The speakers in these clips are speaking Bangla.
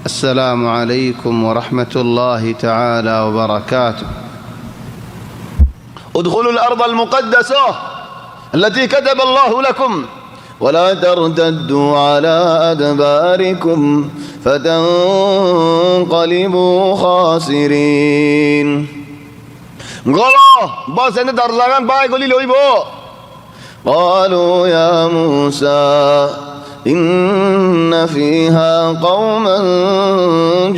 السلام عليكم ورحمة الله تعالى وبركاته. ادخلوا الأرض المقدسة التي كتب الله لكم ولا ترتدوا على أدباركم فتنقلبوا خاسرين. গলো বস এনে দর লাগান বাই গলি লইব। قالوا يا موسى إن فيها قوما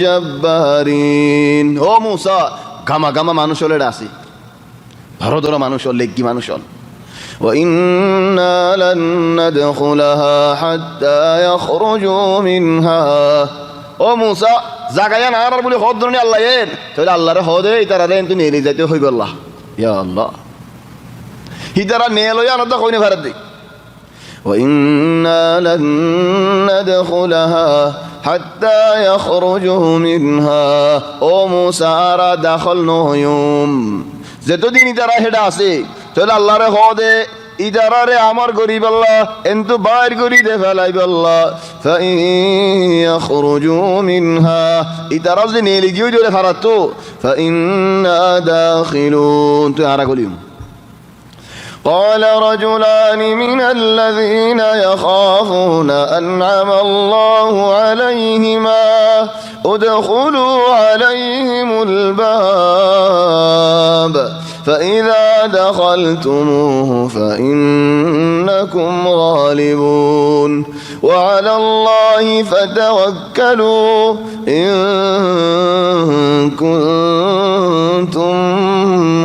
جبارين. ও মুসা গামা গামা মানুষ হলে আসি ধরো ধরো মানুষ হল লেগি মানুষ হল। وإنا لن ندخلها حتى يخرجوا منها. ও মুসা জাগায়া না আর বলি হদ ধরনি আল্লাহ এর তাহলে আল্লাহর হদে ইতারা এন তুমি নিয়ে যাইতে হইব আল্লাহ ইয়া আল্লাহ ইতারা নিয়ে লইয়া না তো কইনে ভারত দি। وإنا لن ندخلها حتى يخرجوا منها. ও মুসা আর দাখল নয়ুম যতদিন ইতারা হেডা আছে তাহলে আল্লাহর হদে ইদারারে আমার গরিব আল্লাহ এন্তু বাইর করি দে ফেলাইব আল্লাহ। فإن يخرجوا منها ইদারা যদি নিয়ে গিয়ে দিলে ফারাতো فإنا داخلون. তুই আরা গলিম। قال رجلان من الذين يخافون أنعم الله عليهما ادخلوا عليهم الباب فإذا دخلتموه فإنكم غالبون وعلى الله فتوكلوا إن كنتم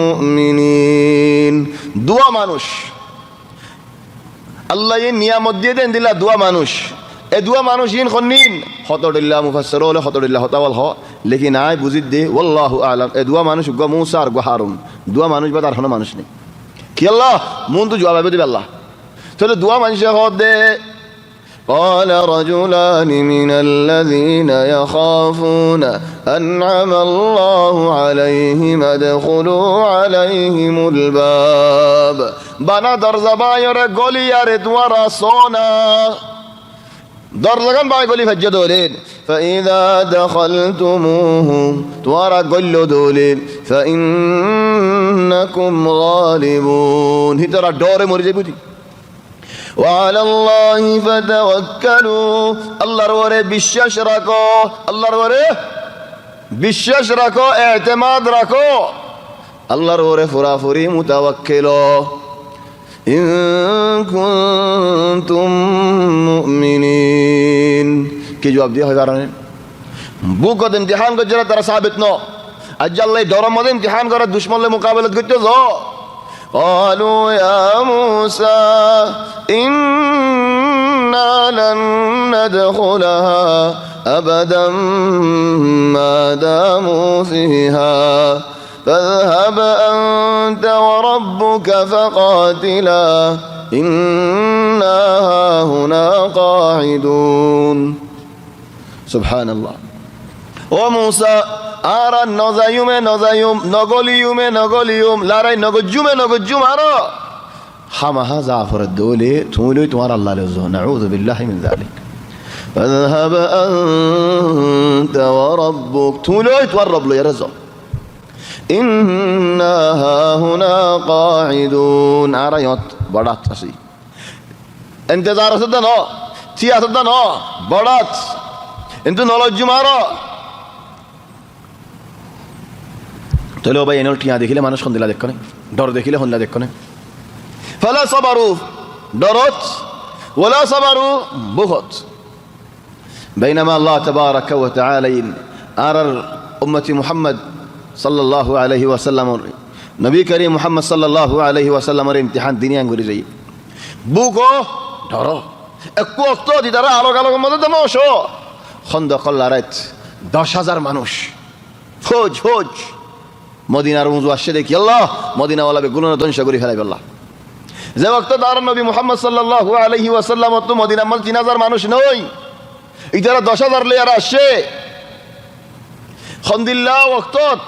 مؤمنين. দুয়া মানুষ আল্লাহ এই নিয়ামত দিয়ে দেন দিলা দুয়া মানুষ এ দুয়া মানুষ ইন খন্নিন হতডিল্লাহ মুফাসসির হলে হতডিল্লাহ হতাওয়াল হ লেকিন আই বুঝিত দে ওয়াল্লাহু আলাম এ দুয়া মানুষ গো মুসা আর গো হারুন দুয়া মানুষ বাদ আর কোনো মানুষ নেই কি আল্লাহ মন তো জবাব দিবে আল্লাহ তাহলে দুয়া মানুষের হদ দে। قال رجلان من الذين يخافون أنعم الله عليهم ادخلوا عليهم الباب. বানা দরজা বাইরে গলি আর দুয়ারা সোনা দরজাগান বাই গলি ফজ্জা দোলেন فإذا دخلتموه دوارا قلو دولين فإنكم غالبون. هي ترى دور مرجع بودي. وعلى الله فتوكلوا الله روره বিশ্বাস রাখো আল্লাহর ওরে বিশ্বাস রাখো اعتماد রাখো আল্লাহর ওরে ফুরাফুরি মুতাওয়াক্কিল ইন কুনতুম মুমিনিন. কি জবাব দিয়ে হয় কারণে বুকত ইমতিহান করছে তারা সাবিত ন আজ আল্লাহ ডর মধ্যে ইমতিহান করার দুশ্মনের মোকাবেলা করতে যাও. قالوا يا موسى إنا لن ندخلها أبدا ما داموا فيها فاذهب أنت وربك فقاتلا إنا هاهنا قاعدون. سبحان الله. وموسى আরা নজায়ুমে নজায়ুম নগলিয়ুমে নগলিয়ুম লারাই নগজুমে নগজুম আরো হামাহা জাফর দোলে তুলই তোমার আল্লাহ লজো নাউযু বিল্লাহি মিন যালিক. فاذهب أنت وربك তুলই তোমার রব লয়া রজো إنا هاهنا قاعدون. আরায়ত বড়াত আসি ইন্তজার আছে না থি আছে না বড়াত কিন্তু নলজুম আরো তাহলে ভাই এনল টিয়া দেখিলে মানুষ সন্দিলা দেখনে ডর দেখিলে সন্দিলা দেখনে ফালা সাবারু ডরত ওয়ালা সাবারু বুহত. بينما الله تبارك وتعالى أرى أمة محمد صلى الله عليه وسلم نبي كريم محمد صلى الله عليه وسلم امتحان دنيا غوري جاي বুকো ডরো একটু অক্ত দি তারা আলোক আলোক মধ্যে দমশো খন্দক লারাত 10,000 মানুষ ফৌজ ফৌজ মদিনার উজু আসছে দেখি আল্লাহ মদিনাওয়ালা বেগুলো ধ্বংস করে ফেলাই আল্লাহ. যে ওয়াক্ত তার নবী মুহাম্মদ সাল্লাল্লাহু আলাইহি ওয়াসাল্লাম তো মদিনার মধ্যে 3,000 মানুষ নয় ইতারা 10,000 লেয়ার আসছে খন্দিল্লাহ ওয়াক্তত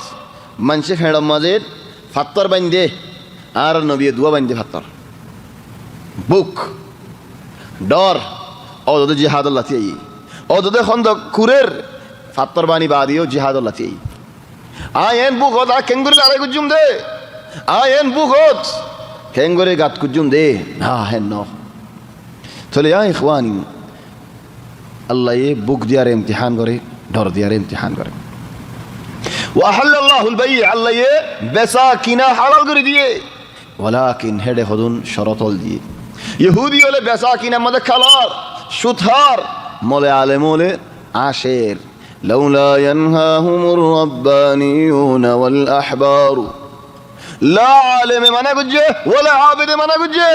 মানুষে ফেড়ম মাঝে ফাত্তর বান্ধে আর নবী দুয়া বান্ধে ফাত্তর বুক ডর অদে জিহাদ আল্লাহ তিয়াই অদে খন্দ কুরের ফাত্তর বানি বাদিও জিহাদ লাতি আয়েন বুগত আ কেঙ্গুরি আরে গুজুম দে আয়েন বুগত কেঙ্গুরি গাত গুজুম দে না হেন ন চলে আ ইখওয়ানি আল্লাহ এ বুক দিয়ার ইমতিহান করে ডর দিয়ার ইমতিহান করে ওয়াহাল্লাল্লাহুল বাই আল্লাহ এ বেচা কিনা হালাল করে দিয়ে ওয়ালাকিন হেডে হদুন শরতল দিয়ে ইহুদি হলে বেচা কিনা মধ্যে খালার সুথার মলে আলে মলে আশের লাউলা ইয়ানহাহুমুর রাব্বানিয়ুনা ওয়াল আহবারু লা আলেমে মানা গুজে ওয়ালা আবেদে মানা গুজে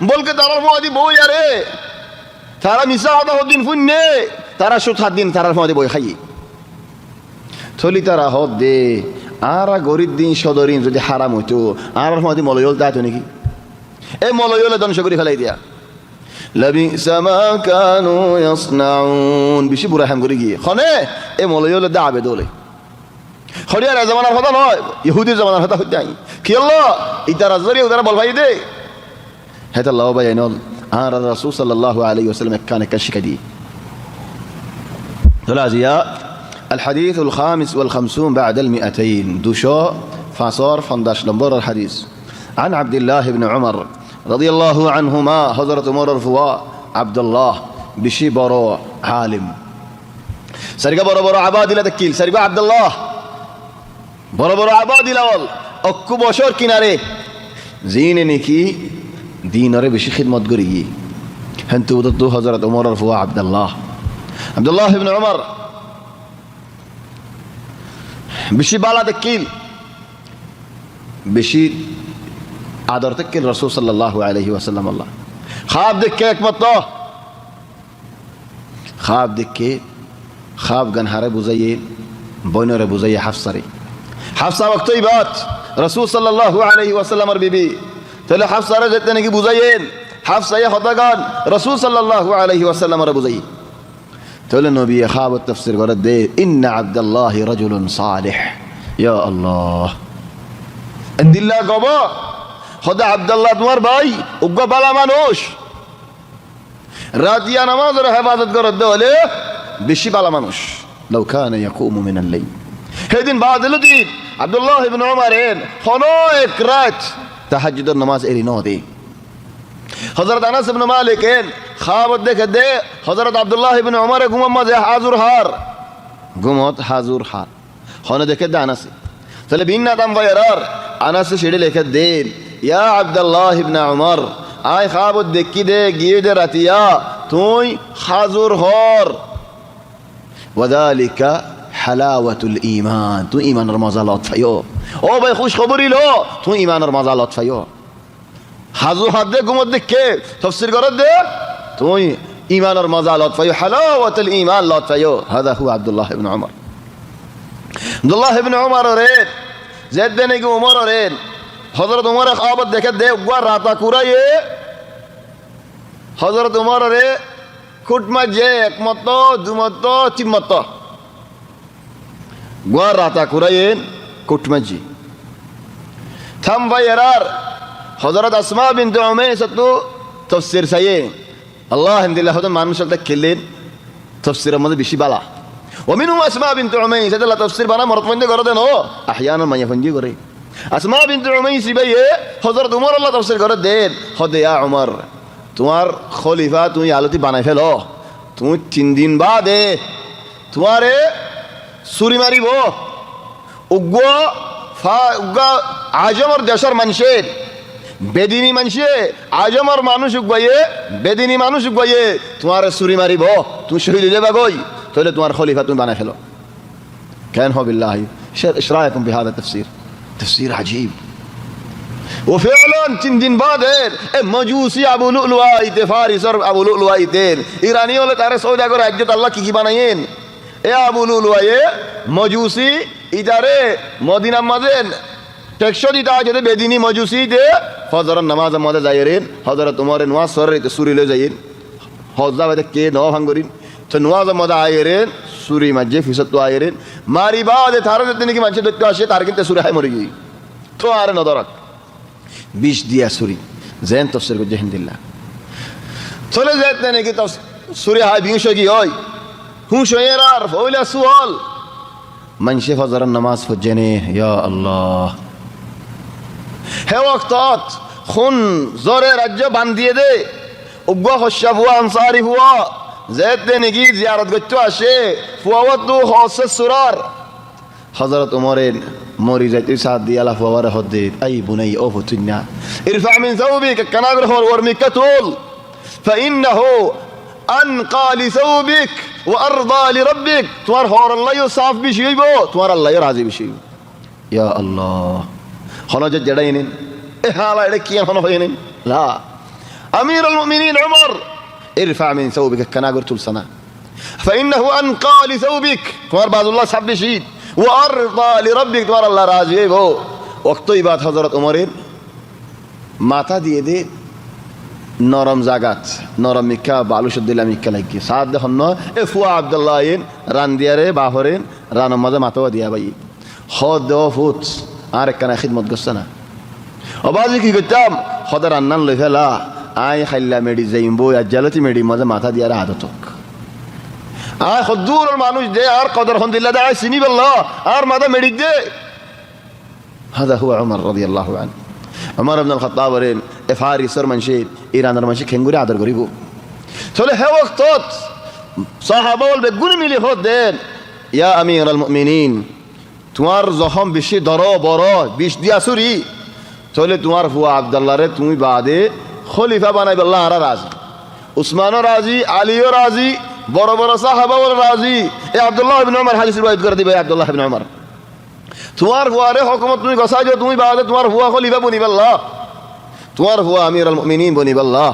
বলকে তারার মহাদি বই আরে তারা মিশা হাতা হদিন ফুন্নে তারা সুথার দিন তারার মহাদি বই খাই থলি তারা হদ দে আর গরিব দিন সদরিন যদি হারাম হইতো আর মহাদি মলয়ল তাইতো নাকি এই মলয়লে ধ্বংস করে ফেলাই দিয়া লাবিসা মা কানু ইয়াসনাউন বেশি বুড়া হাম করে গিয়ে খনে এই মলয়লে দা আবে দলে খরিয়ার জামানার কথা নয় ইহুদির জামানার কথা হইতে আই কি আল্লাহ ইতা রাজরি ওদারা বল ভাই দে হেতা আল্লাহ ভাই আইনল আর রাসূল সাল্লাল্লাহু আলাইহি ওয়াসাল্লাম কানে কাশিকা দি ثلاثيا الحديث الخامس والخمسون بعد المئتين دوشو فاصور فنداش لمبر الحديث عن عبد الله بن عمر رضي الله عنهما حضرت عمر الفواء عبد الله بشي برو عالم سرقة برو برو عبادي لا تكيل سرقة عبد الله برو برو عبادي لا وال أكو بشور كناري زين نكي ديناري بشي خدمت قريجي هنتو ضدو حضرت عمر الفواء عبد الله بن عمر بشي بالا تكيل بشي আদর থেকে রাসূল সাল্লাল্লাহু আলাইহি ওয়াসাল্লাম আল্লাহ খাব দেখে একমত খাব দেখে খাব গনহারে বুঝাইয়ে বইনরে বুঝাইয়ে হাফসা ওয়াক্তই বাত রাসূল সাল্লাল্লাহু আলাইহি ওয়াসাল্লামের বিবি তাহলে হাফসারে যেতে নাকি বুঝাইয়েন হাফসায়ে হতাগান রাসূল সাল্লাল্লাহু আলাইহি ওয়াসাল্লামের বুঝাই তাহলে নবী খাব তাফসীর করে দে ইন্না আব্দুল্লাহ রাজুলুন সালিহ ইয়া আল্লাহ আদিল্লাহ গবা খোদা আব্দুল্লাহ তোমার ভাই উগ্র বালা মানুষ রাতিয়া নামাজের হেফাজত করতে হলে বেশি বালা মানুষ লাউ কানা ইয়াকুমু মিনাল লাইল সেদিন বাদল দিন আব্দুল্লাহ ইবনে উমর হনো এক রাত তাহাজ্জুদের নামাজ এরি ন দে হযরত আনাস ইবনে মালিক খাবত দেখে দে হযরত আব্দুল্লাহ ইবনে উমর ঘুমত হাজুর হার হনে দেখে দে আনাস তাহলে বিন নাদাম ভাইয়ার আনাস সেড়ে লিখে দেন ইয়া আব্দুল্লাহ ইবনে উমর আয় খাবত দেখি দে গিয়ে দে রাতিয়া তুই হাজুর হর ওয়াদালিকা হালাওয়াতুল ঈমান তুই ঈমানের মজা লতফায়ো ও ভাই খুশ খবরই লো তুই ঈমানের মজা লতফায়ো হাজুর হাত দে ঘুমত দেখে তাফসীর করে দে তুই ঈমানের মজা লতফায়ো হালাওয়াতুল ঈমান লতফায়ো হাদা হুয়া আব্দুল্লাহ ইবনে উমর আব্দুল্লাহ ইবনে উমর রে জেদ দেনে কি উমর রে হযরত উমর খাবত দেখে দে গুয়া রাতা কুরাইয়ে হযরত উমর রে কুটমা যে একমত দুমত তিমত গুয়া রাতা কুরাইয়ে কুটমাজি থাম ভাইয়ার হযরত আসমা বিনতে উমাইস তো তাফসীর সাইয়ে আল্লাহ আলহামদুলিল্লাহ হযরত মানুষ সাথে খেলেন তাফসীরের মধ্যে বেশি বালা ومنهم اسماء بنت عميس هذا لا تفسير بنا مرت من غرض نو احيانا ما يفنجي غري اسماء بنت عميس بي حضرت عمر الله تفسير غرض دين خد يا عمر তোমার খলিফা তুমি আলতি বানাই ফেলো তুমি 3 দিন বাদে তোমারে ছুরি মারিব উগ্র আজমর দেশের মানুষের বেদিনী মানুষে আজমর মানুষ উগবাইয়ে বেদিনী মানুষ উগবাইয়ে তোমারে ছুরি মারিব তুমি শহীদ হয়ে যাবাগই তাহলে তোমার খলিফা তুমি বানাই ফেলো কেন হো বিল্লাহ ايش رايكم بهذا التفسير تفسير عجيب وفعلا 3 দিন বাদে মজুসি আবু লুলুয়া ইতে ফারিসর আবু লুলুয়া ইতে ইরানি হলে তারে সওদা করে আজ্জত আল্লাহ কি বানায়েন এ আবু লুলুয়া মজুসি ইদারে মদিনা মাঝে টেকশো দিতে আছে বেদিনী মজুসি দে ফজরের নামাজ মধ্যে যাইরেন হযরত উমরের নওয়াজ সরে সুরি লয়ে যাইন হযরত বাদে কে ন ভাঙ্গরিন তো নওয়াজ মধ্যে আইরেন সুরি মাঝে ফিসত তো আইরেন মারি বাদে তারে দিন কি মানুষ দেখতে আসে তার কিন্তু সুরি হাই মরে গই তো আর নদরক 20 দিয়া সুরি জেন তাফসীর করতে হিন্দিল্লাহ চলে যেতে নাকি সুরি হাই 20 কি হয় হুঁশ হয়ে আর ফইলা সুয়াল মানুষে ফজরের নামাজ পড়জেনে ইয়া আল্লাহ হে ওয়াক্তত খুন জোরে রাজ্য বান্ধিয়ে দে উগ্র হস্যা ফুয়া আনসারি ফুয়া যেতে নাকি জিয়ারত করতে আসে ফুয়াওয়াত তো হসে সুরার হযরত ওমরের মরি যাইতে সাথ দিয়ে আলা ফুয়ারে হদে আই বুনাই ও ফুতুন্না ইরফা মিন সাউবিক কানাগর হর ওরমি কাতুল فإنه أنقى لثوبك وأرضى لربك তোমার হর আল্লাহ সাফ বিশ হইব তোমার আল্লাহ রাজি বিশ হইব ইয়া আল্লাহ হলো যে জড়াই নেন এ হালা এটা কি হলো হই নেন লা আমিরুল মুমিনিন ওমর ইরফা মিন সাউবিক কানাগর তুলসানা فإنه أنقى لثوبك তোমার বাজুল্লাহ সাফ বিশ وأرضى لربك তোমার আল্লাহ রাজি হইব ওয়াক্তই বাদ হযরত ওমরের মাথা দিয়ে দে নরম জাগাত নরম মিকা বালুশ দিলাম মিকা লাগি সাদ দেখুন এ ফুয়া আব্দুল্লাহ ইন রান দিয়ারে বাহরেন রান মাঝে মাথাও দিয়া ভাই হদ ফুট আর একখানা খিদমত করছে না অবাজি কি করতাম হদ রান্নান লই ফেলা আই খাইলা মেডি যাইম বই আর জালতি মেডি মাঝে মাথা দিয়ারে আদতক আয় হদ্দুর মানুষ দে আর কদর হন দিল্লা দে আয় চিনি বললো আর মাথা মেডি দে هذا هو عمر رضي الله عنه عمر بن الخطاب রেন এফারিসর মানুষে ইরানের মানুষে খেঙ্গুরে আদর করিব চলে হে ওয়াক্তত সাহাবা বলবে গুনি মিলি হদ দেন ইয়া আমিরুল মুমিনিন তোমার জখম বেশি দর বড় বিষ দিয়া সুরি চলে তোমার ফুয়া আব্দুল্লাহ রে তুমি বাদে খলিফা বানাইবে আল্লাহ আর রাজি উসমানও রাজি আলীও রাজি বড় বড় সাহাবাও রাজি এ আব্দুল্লাহ ইবনে ওমর হাদিস রিওয়ায়াত করে দিবে আব্দুল্লাহ ইবনে ওমর তোমার ফুয়ারে হুকুমত তুমি গসাই যে তুমি বাদে তোমার ফুয়া খলিফা বনিবে আল্লাহ তোমার হুয়া আমিরুল মুমিনিন বনিব আল্লাহ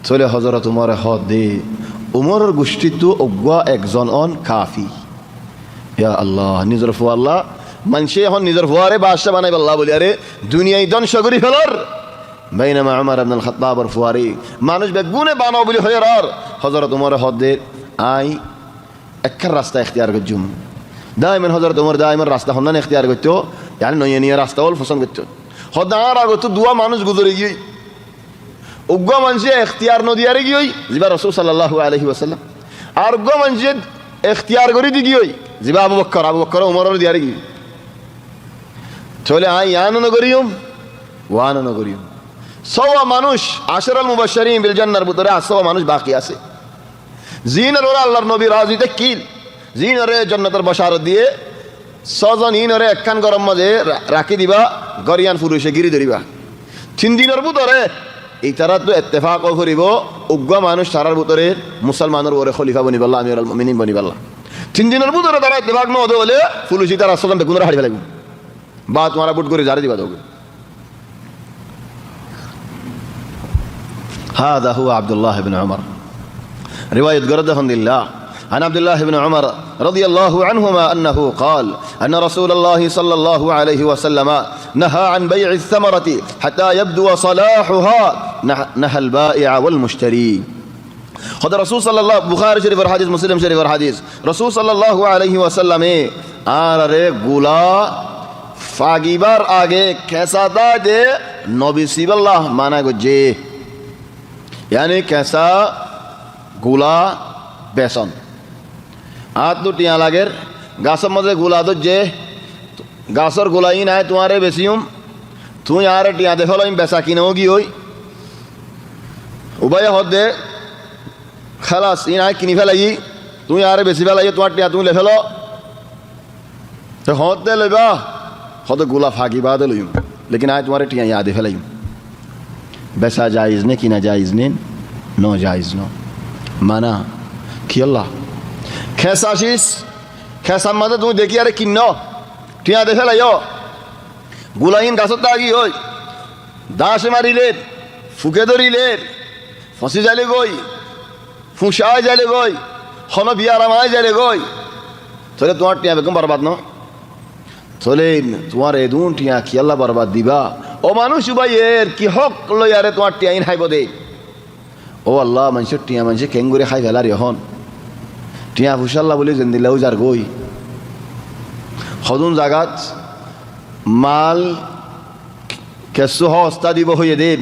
চলে হযরত ওমর হদ দে ওমরের গোষ্ঠী তো অজ্ঞা একজন অন কাফি ইয়া আল্লাহ নিজর ফুয়া আল্লাহ মানুষে এখন নিজর ফুয়ারে বাদশা বানাইব আল্লাহ বলি আরে দুনিয়ায় ধ্বংস করি ফেলার বাইনামা উমর ইবনে আল খাত্তাবর ফুয়ারে মানুষ বেগুনে বানাও বলি হয়ে আর হযরত ওমর হদ দে আই একখান রাস্তা ইখতিয়ার করজুম দাইমান হযরত ওমর দাইমান রাস্তা হন্নান ইখতিয়ার করতো يعني নয়নিয়া রাস্তা হল পছন্দ করতো হদার আগত দুয়া মানুষ গুজরে গিয়ে উগ্র মানুষে এখতিয়ার নদিয়ারে গিয়ে যিবা রাসূল সাল্লাল্লাহু আলাইহি ওয়াসাল্লাম আর উগ্র মানুষে এখতিয়ার করি দি গিয়ে যিবা আবু বকর ওমরের দিয়ারে গিয়ে চলে আই ইয়ান নগরিয়ম ওয়ান নগরিয়ম সওয়া মানুষ আশরাল মুবাশশিরিন বিল জান্নার ভিতরে আসওয়া মানুষ বাকি আছে জিনের ওরা আল্লাহর নবী রাজি তাকিল জিনরে জান্নাতের বশারত দিয়ে ছজন ইনরে একখান গরম মাঝে রাখি দিবা গরিয়ান পুরুষে গিরি ধরিবা 3 দিনের ভিতরে এই তারা তো ইত্তেফাক করিব উগ্র মানুষ সারার ভিতরে মুসলমানের ওরে খলিফা বনিব আল্লাহ আমিরুল মুমিনিন বনিব আল্লাহ 3 দিনের ভিতরে তারা ইত্তেফাক ন হতে হলে পুলিশই তারা আসলাম বেগুনের হাড়ি ফেলাইব বা তোমারা বুট করে জারি দিবা তোকে هذا هو عبد الله بن عمر رواية قردة لله عن عبد الله بن عمر رضي الله عنهما أنه قال أن رسول الله صلى الله عليه وسلم نهى عن بيع الثمرة حتى يبدو صلاحها نهى البائع والمشتري هذا رسول صلى الله بخاري شريف الحديث مسلم شريف الحديث رسول صلى الله عليه وسلم آره গুলা ফাগিবার আগে কেসা দে নবী সিবাল্লাহ মানা গজে यानी कैसा গুলা বেসন হাত তো টিয়া লাগের গাছের মধ্যে গুলা তো যে গাছের গুলাই নাই তোমারে বেশিম তুই আর টিয়া দেখল বেচা কিনেও কি হই উভয় হদে খালাস ই নাই কিনি ফেলাই তুই আর বেশি ফেলাই তোমার টিয়া তুমি লে ফেল হদে লইবা হদে গুলা ফাঁকি বাদে লইম লেকিন আয় তোমার টিয়া ইয়াদে ফেলাই বেচা জায়জ নে কিনা জায়জ নে নো জায়জ নো মানা কি আল্লাহ খেসাশিস খেসার মাঝে তুমি দেখি আরে কিন্ন টিয়া দেখে লাইও গুলাইন গাছত দাগি হই দাসে মারিলে ফুকে ধরিলে ফসি যাইলে গই ফুসায় যাইলে গই হন বিয়ারামায় যাইলে গই চলে তোমার টিয়া বেগম বরবাদ ন চলে তোমার এদুন টিয়া কি আল্লাহ বরবাদ দিবা ও মানুষ ভাই এর কি হক লই আরে তোমার টিয়া ইন খাইব দে ও আল্লাহ মানুষের টিয়া মানুষে কেঙ্গুরে খাই ফেলার এখন টিয়া ফুসাল্লাহ বলে জেন্দিল্লাও যার গই সদুন জাগাত মাল কেসু হস্তা দিব হয়ে দেন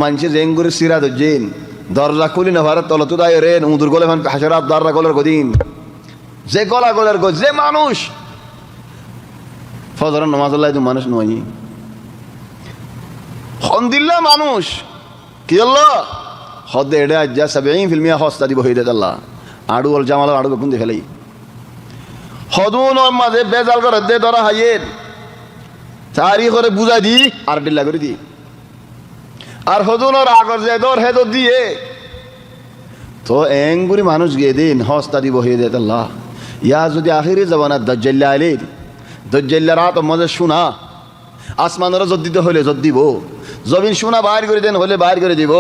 মানুষে জেঙ্গুরে সিরা ধরছেন দরজা খুলি না ভারত তলত দায় রে উদুর গলে ফান হাসরাত দরজা গলের গদিন যে গলা গলের গো যে মানুষ ফজরের নামাজ আল্লাহ তো মানুষ নয় হন্দিল্লা মানুষ কি আল্লাহ হদে এডে আজ্জা 70% হস্তা দিব হইদে আল্লাহ আড়ু অল জামাল আড়ু বেকুন দিয়ে ফেলাই হদুন ওর মাঝে বেজাল করে দে ধরা হাইয়ের চারি করে বুঝা দি আর ডিল্লা করে দি আর হদুন ওর আগর যে দর হে দিয়ে তো এঙ্গুরি মানুষ গিয়ে দিন হস্তা দিব হয়ে দে আল্লাহ ইয়া যদি আখিরি জবানাত দাজ্জাল্লা আলীর দাজ্জাল্লা রাত মাঝে শোনা আসমানের জদ দিতে হলে জদ দিব জমিন শোনা বাইর করে দেন হলে বাইর করে দিব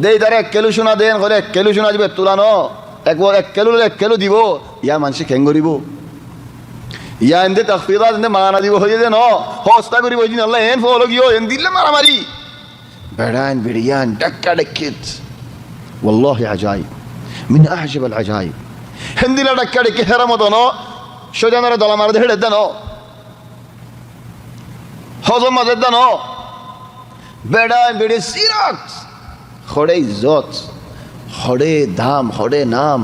দেই তারা 1 কিলো শোনা দেন হলে 1 কিলো শোনা দিবে তুলানো 1 কিলো দিব ইয়া মানুষ কেন করিব ইয়া এন্দে তাকফিরাত এন্দে মানা দিব হয়ে দেন হস্তা করিব দিন আল্লাহ এন ফলো গিও এন দিলে মারামারি বেড়ান বেড়িয়ান ডাক্কা ডাকিত والله عجائب من اعجب العجائب هندلا ডাক্কা ডাকি হেরামতন শয়তানের দলা মার দেড়ে দেন হজম মাঝে দেন বেড়ান বেড়ে সিরাত হড়ে ইজ্জত হড়ে দাম হড়ে নাম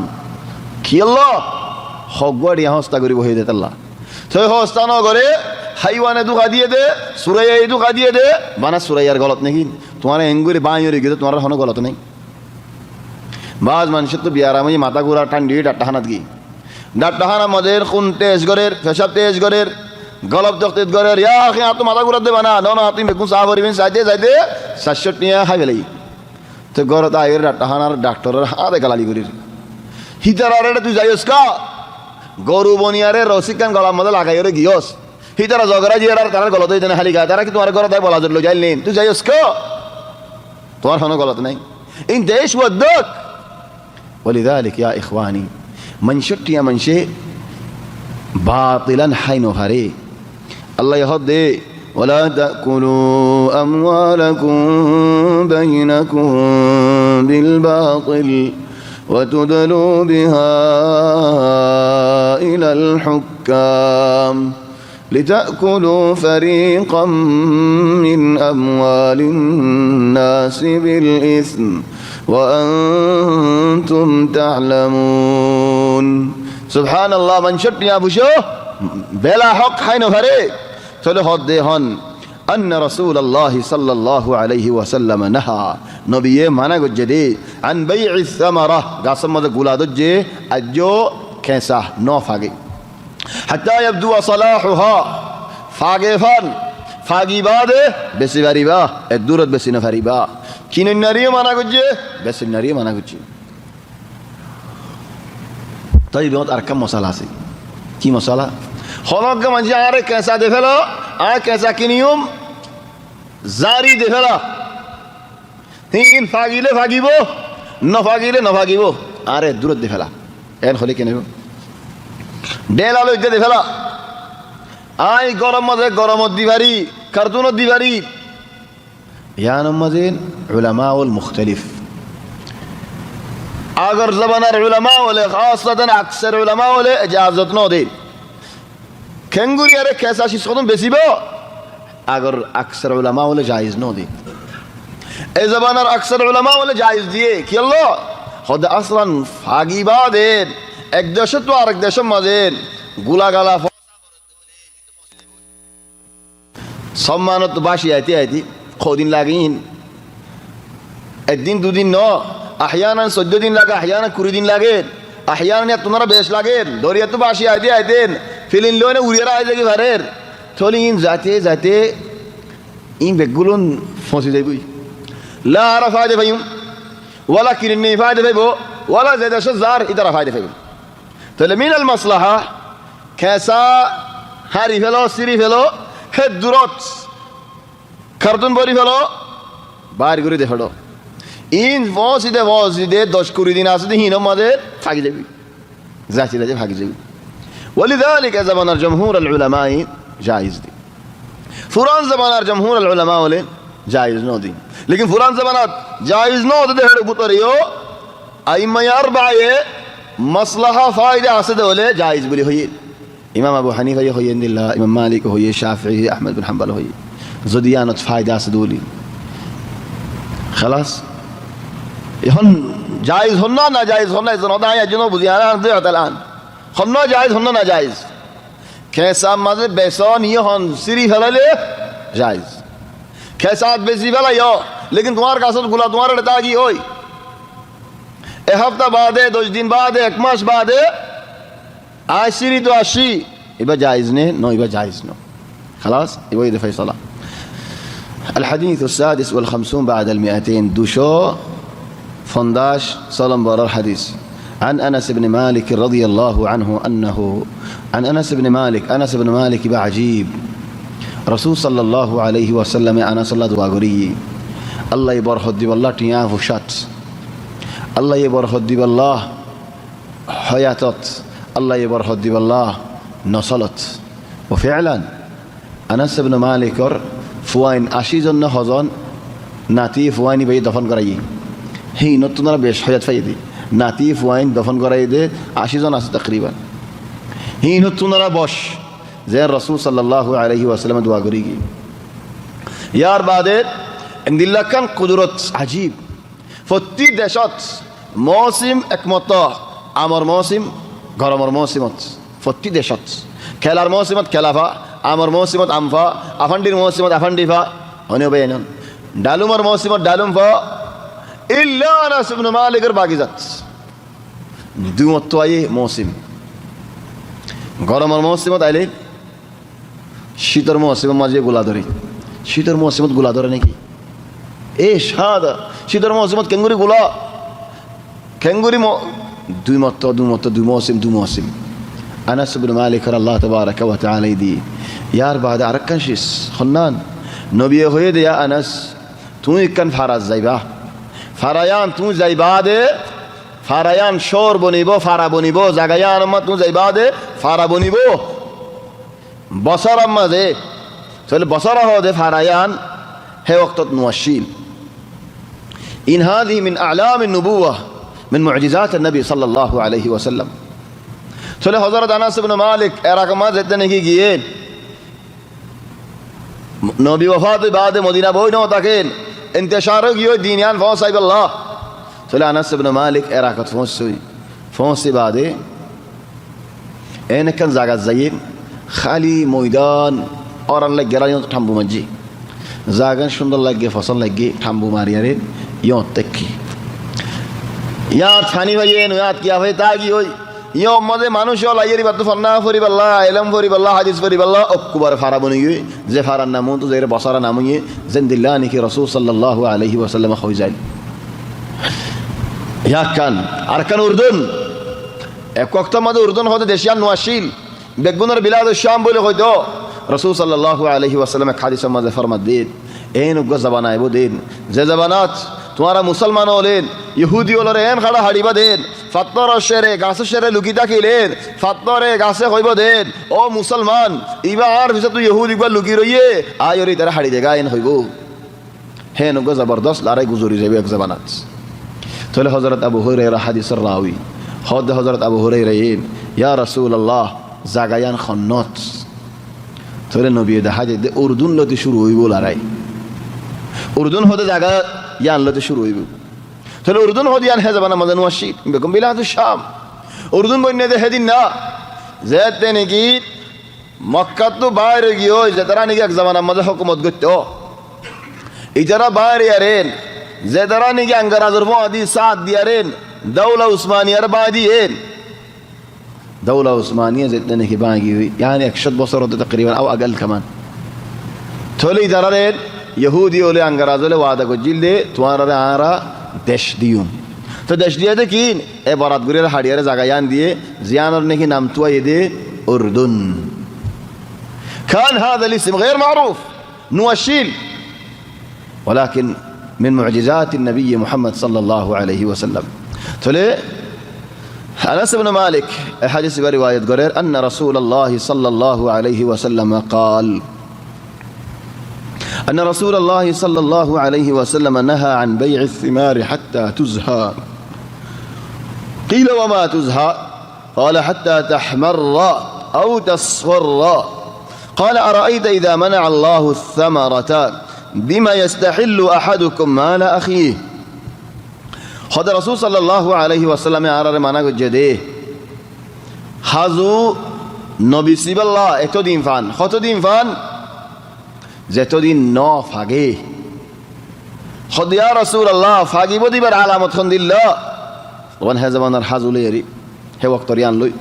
কি আল্লাহ হগবাড়ি হস্তা করিব হয়ে দেত আল্লাহ তো হস্তা ন করে হাইওয়ানে দুখা দিয়ে দে সুরাইয়া দুখা দিয়ে দে বানা সুরাইয়ার গলত নাকি তোমার এঙ্গুরি বাঁয়ে রেখে তোমার হনো গলত নেই বাজ মানুষের তো বিয়ার আমি মাথা ঘুরা ঠান্ডি ডাট্টাহানাত গি ডাট্টাহানা মদের খুন তেজ গরের পেশাব তেজ গরের গলব তক্তিত গরের ইয়া তো মাথা ঘুরা দেবা না না তুমি বেগুন চাহ করিবেন চাইতে চাইতে 700 নিয়ে খাই ফেলাই তো গরত আয়ের ডাট্টাহানার ডাক্তারের হাতে গালালি করির হিতার আরে তুই যাইস কা গরু বনিয়ারে রসিকান গলার মধ্যে লাগাই রে গিয়স হিতারা জগরা জিয়ার তার গলত হইতে না খালি গায় তারা কি তোমার ঘরে তাই বলা জন্য যাইল নেন তুই যাইস কা তোমার কোনো গলত নাই ইন দেশ ওয়াদক ولذلك يا إخواني من شت يا من شيء باطلا حين هري الله يهدي ولا تأكلوا أموالكم بينكم بالباطل وتدلوا بها إلى الحكام لتأكلوا فريقا من أموال الناس بالإثم وأنتم تعلمون سبحان الله من شرط يا أبو شو بلا حق حين فريق تلهد دهن أن رسول الله صلى الله عليه وسلم نهى نبي مانا جدي عن بيع الثمرة قاسم ماذا قولا دجي أجو كنسا نو فاقي حتى يبدو صلاحها فاقي فان فاقي باده بسي فريبا الدورة بسي نفريبا كين الناري مانا جدي بس الناري مانا جدي طيب يوم أركم مسألة سي كي مسألة خلاص كمان جاء عارك كنسا دفلا عارك كنسا كنيوم زاري دفلا هين فاقيله فاقيبو نفاقيله نفاقيبو عارك دورة دفلا إن خلي كنيو ديلا لو يجد دفلا آي غرام ماذا غرام الديواري كرتون الديواري يا نمازين علماء المختلف اگر زبان العلماء ولا خاصة أكثر علماء ولا إجازة نودين كنغوري أره كيسا شيء سخدم بسيبه اگر أكثر علماء ولا جائز نودين إيه زبان أكثر علماء ولا جائز ديه كي الله خد أصلا فاقيبا دين এক দেশ তো আরেক দেশের মাঝে গুলাগালা সম্মানত বাসি আইতে আইতে কদিন লাগিন একদিন দুদিন ন احيانا 14 দিন লাগে احيانا 20 দিন লাগে احيانا তোমরা বেশ লাগে দরিয়া তো বাসি আইতে আইতে ফিলিন লনে উড়িয়া আইতে কি ভারের থলিন যাতে যাতে ইন বেগুলন ফসি যাইবই লা রাফাদে ভাইম ওয়ালা কিরনি ফায়দা ভাইবো ওয়ালা জাদা শাজার ইদারা ফায়দা ভাইবো তাহলে মিনাল মাসলাহা কেসা হারি ফেলো সিরি ফেলো হে দূরত কার্টুন বড়ি ফেলো বাইর করে দেখো ইন ওয়াসিদে 10-20 দিন আছে দিন আমাদের ফাগি যাবি যাচি যাবে ফাগি যাবি ولذلك زمان الجمهور العلماء جائز دي فلان زمان الجمهور العلماء ولا جائز نو دي लेकिन फुलान जमानत जायज न होते हेडे बुतरियो आइम्मा अरबाए मसलहा फायदा हासिल होले जायज बोली होई इमाम अबू हनीफा ये होई इंदिल्ला इमाम मालिक होई शाफिई अहमद बिन हंबल होई जदियानत फायदा हासिल होली خلاص এখন জায়েজ হন না জায়েজ হন না এজন ওদা একজন বুঝি আন দুই হতালান হন না জায়েজ হন না জায়েজ খেসাব মাঝে বেসন ইয়ে হন সিরি ফেলালে জায়েজ খেসাব বেশি ফেলাইও লেকিন তোমার কাছে গুলা তোমার তাগি ওই এক হপ্তাহ বাদে 10 দিন বাদে 1 মাস বাদে আশিরি তো 80 এবার জায়েজ নে নয় এবার জায়েজ নো خلاص يبقى يدفع فيصلة. الحديث السادس والخمسون بعد 200 دوشو فنداش صلم برا الحديث عن أنس بن مالك رضي الله عنه أنه عن أنس بن مالك بعجيب رسول صلى الله عليه وسلم أنا صلى الله عليه الله يبارك دي والله تياف وشات الله يبارك دي والله حياتات الله يبارك دي والله نصلت وفعلا আনাস ইবনে মালিকর ফুয়াইন 80 জন হজন নাতি ফুয়াইনি ভাই দফন করাই হি নতুনরা বেশ হয়াত ফাইদি নাতি ফুয়াইন দফন করাই দে 80 জন আছে তকরিবান হি নতুনরা বস যে রাসূল সাল্লাল্লাহু আলাইহি ওয়াসাল্লাম দোয়া করি কি ইয়ার বাদে ইন্দিল্লাহ খান কুদরত আজীব প্রতি দেশত মৌসুম একমত আমার মৌসুম গরমের মৌসুমত প্রতি দেশত খেলার মৌসুমত খেলাফা আমার মৌসুমত আমফা আফান্ডির মৌসুমত আফান্ডিফা হনে বেয়ন ডালুমার মৌসুমত ডালুম ফা ইল্লা আনাস ইবনে মালিকের বাগিজাত দুমত আয়ে মৌসুম গরমের মৌসুমত আইলে শীতের মৌসুমের মাঝে গোলা ধরে শীতের মৌসুমত গোলা ধরে নাকি এ সাদা শীতের মৌসুমত কেঙ্গুরি গোলা কেঙ্গুরি দুই মৌসুম আনাস ইবনে মালিকের আল্লাহ তাবারাকা ওয়া তাআলা দি ইয়ার বাদে আরেকখান শিস খন্নান নবী হয়ে দেয়া আনাস তুই কান ফারাজ যাইবা ফারায়ান তুই যাইবা দে ফারায়ান শোর বনিব ফারা বনিব জাগায়ান আম্মা তুই যাইবা দে ফারা বনিব বছর আম্মা দে তাহলে বছর দে ফারায়ান হে ওয়াক্তত মুয়াশিল ইন হাদি মিন আ'লাম النبوة من معجزات النبي صلى الله عليه وسلم তাহলে হযরত আনাস ইবনে মালিক এরকম যেতে নাকি গিয়ে নবী ওফাতের বাদে মদিনা বই নাও থাকেন ইন্তেশারও গিয়ে দিনিয়ান ফসাইব আল্লাহ তাহলে আনাস ইবনে মালিক এরাকত ফসি বাদে এনেকান জায়গা যাইয়ে খালি ময়দান আর আল্লাহ গেরানি ঠাম্বু মাঝি জাগান সুন্দর লাগে ফসল লাগে ঠাম্বু মারিয়ারে ইয়ত তেকি ইয়াত ফানি ভাইয়েন ইয়াত কিয়া ভাই তাগি হই ইয়ো মদে মানুষ লাইয়েরি বাত ফন্না ফরিবাল্লাহ ইলম ফরিবাল্লাহ হাদিস ফরিবাল্লাহ অকুবার ফারা বনিয়ে যে ফারার নাম তো যে বসারা নাময়ে জিন্দিল্লাহ নিকি রাসূল সাল্লাল্লাহু আলাইহি ওয়াসাল্লাম হই যায় ইয়াকান আরকান উর্দুন এক ওয়াক্ত মদে উর্দুন হতে দেশিয়ান নোয়াশিল বেগুনের বিলাদ শাম বলে হয়তো রাসূল সাল্লাল্লাহু আলাইহি ওয়াসাল্লাম হাদিস মদে ফরমাত দেন এই নগ জবান আইবো দেন যে জবানাত তোমারা মুসলমান হলেন ইহুদি হলরে এন খাড়া হাড়িবা দেন ফাত্তর শেরে গাছে শেরে লুকি থাকিলেন ফাত্তরে গাছে কইব দেন ও মুসলমান ইবা আর ভিতর তুই ইহুদি ইবা লুকি রইয়ে আয়রি তারা হাড়ি দেগা এন হইব হে নগ জবরদস্ত লড়াই গুজরি যাবে এক জবানাত তাহলে হযরত আবু হুরায়রা হাদিসের রাওয়ি হযরত আবু হুরায়রা ইয়া রাসূলুল্লাহ জাগায়ান খন্নত তাহলে নবী দেখা যায় উর্দুন লতি শুরু হইব লড়াই উর্দুন হতে জায়গা ইয়ান লতে শুরু হইব তাহলে উর্দুন হতে ইয়ান হে যাবানা মদন ওয়াশি বেগম বিলাদু শাম উর্দুন বন্যে দে হেদিন না যেতে নাকি মক্কা তো বাইরে গিয়ে যে তারা নাকি এক জামানা মধ্যে হুকুমত করত ইজারা বাইরে আরেন যে তারা নাকি আঙ্গারাজের মাদি সাথ দিয়ারেন দৌলা উসমানিয়ার বাদিয়েন দৌলা উসমানিয়া যেতে নাকি বাগি يعني 100 বছর হতে تقريبا او اقل كمان তাহলে ইজারারেন ইহুদি ওলে আঙ্গারাজলে ওয়াদা কজিল দে তোমারা আরা দেশ দিউম তো দেশ দিয়ে দে কি এ বরাত গুরের হাড়িয়ারে জাগায়ান দিয়ে জিয়ানর নাকি নাম তুয়া দে উর্দুন كان هذا الاسم غير معروف نواشيل ولكن من معجزات النبي محمد صلى الله عليه وسلم تولي أنس بن مالك حديث برواية قرير أن رسول الله صلى الله عليه وسلم قال أن رسول الله صلى الله عليه وسلم نهى عن بيع الثمار حتى تزهى قيل وما تزهى قال حتى تحمر أو تصفر قال أرأيت إذا منع الله الثمرة بما يستحل أحدكم مال أخيه খোদা রাসূল সাল্লাল্লাহু আলাইহি ওয়াসাল্লামে আরারে মানা গজ্জে দে হাজু নবী সিবাল্লাহ এতদিন ফান কতদিন ফান যেতদিন ন ফাগে খোদা ইয়া রাসূলুল্লাহ ফাগিব দিবার আলামত খন দিল্লা ওয়ান হাজামানার হাজুলে এরি হে ওয়াক্ত রিয়ান লই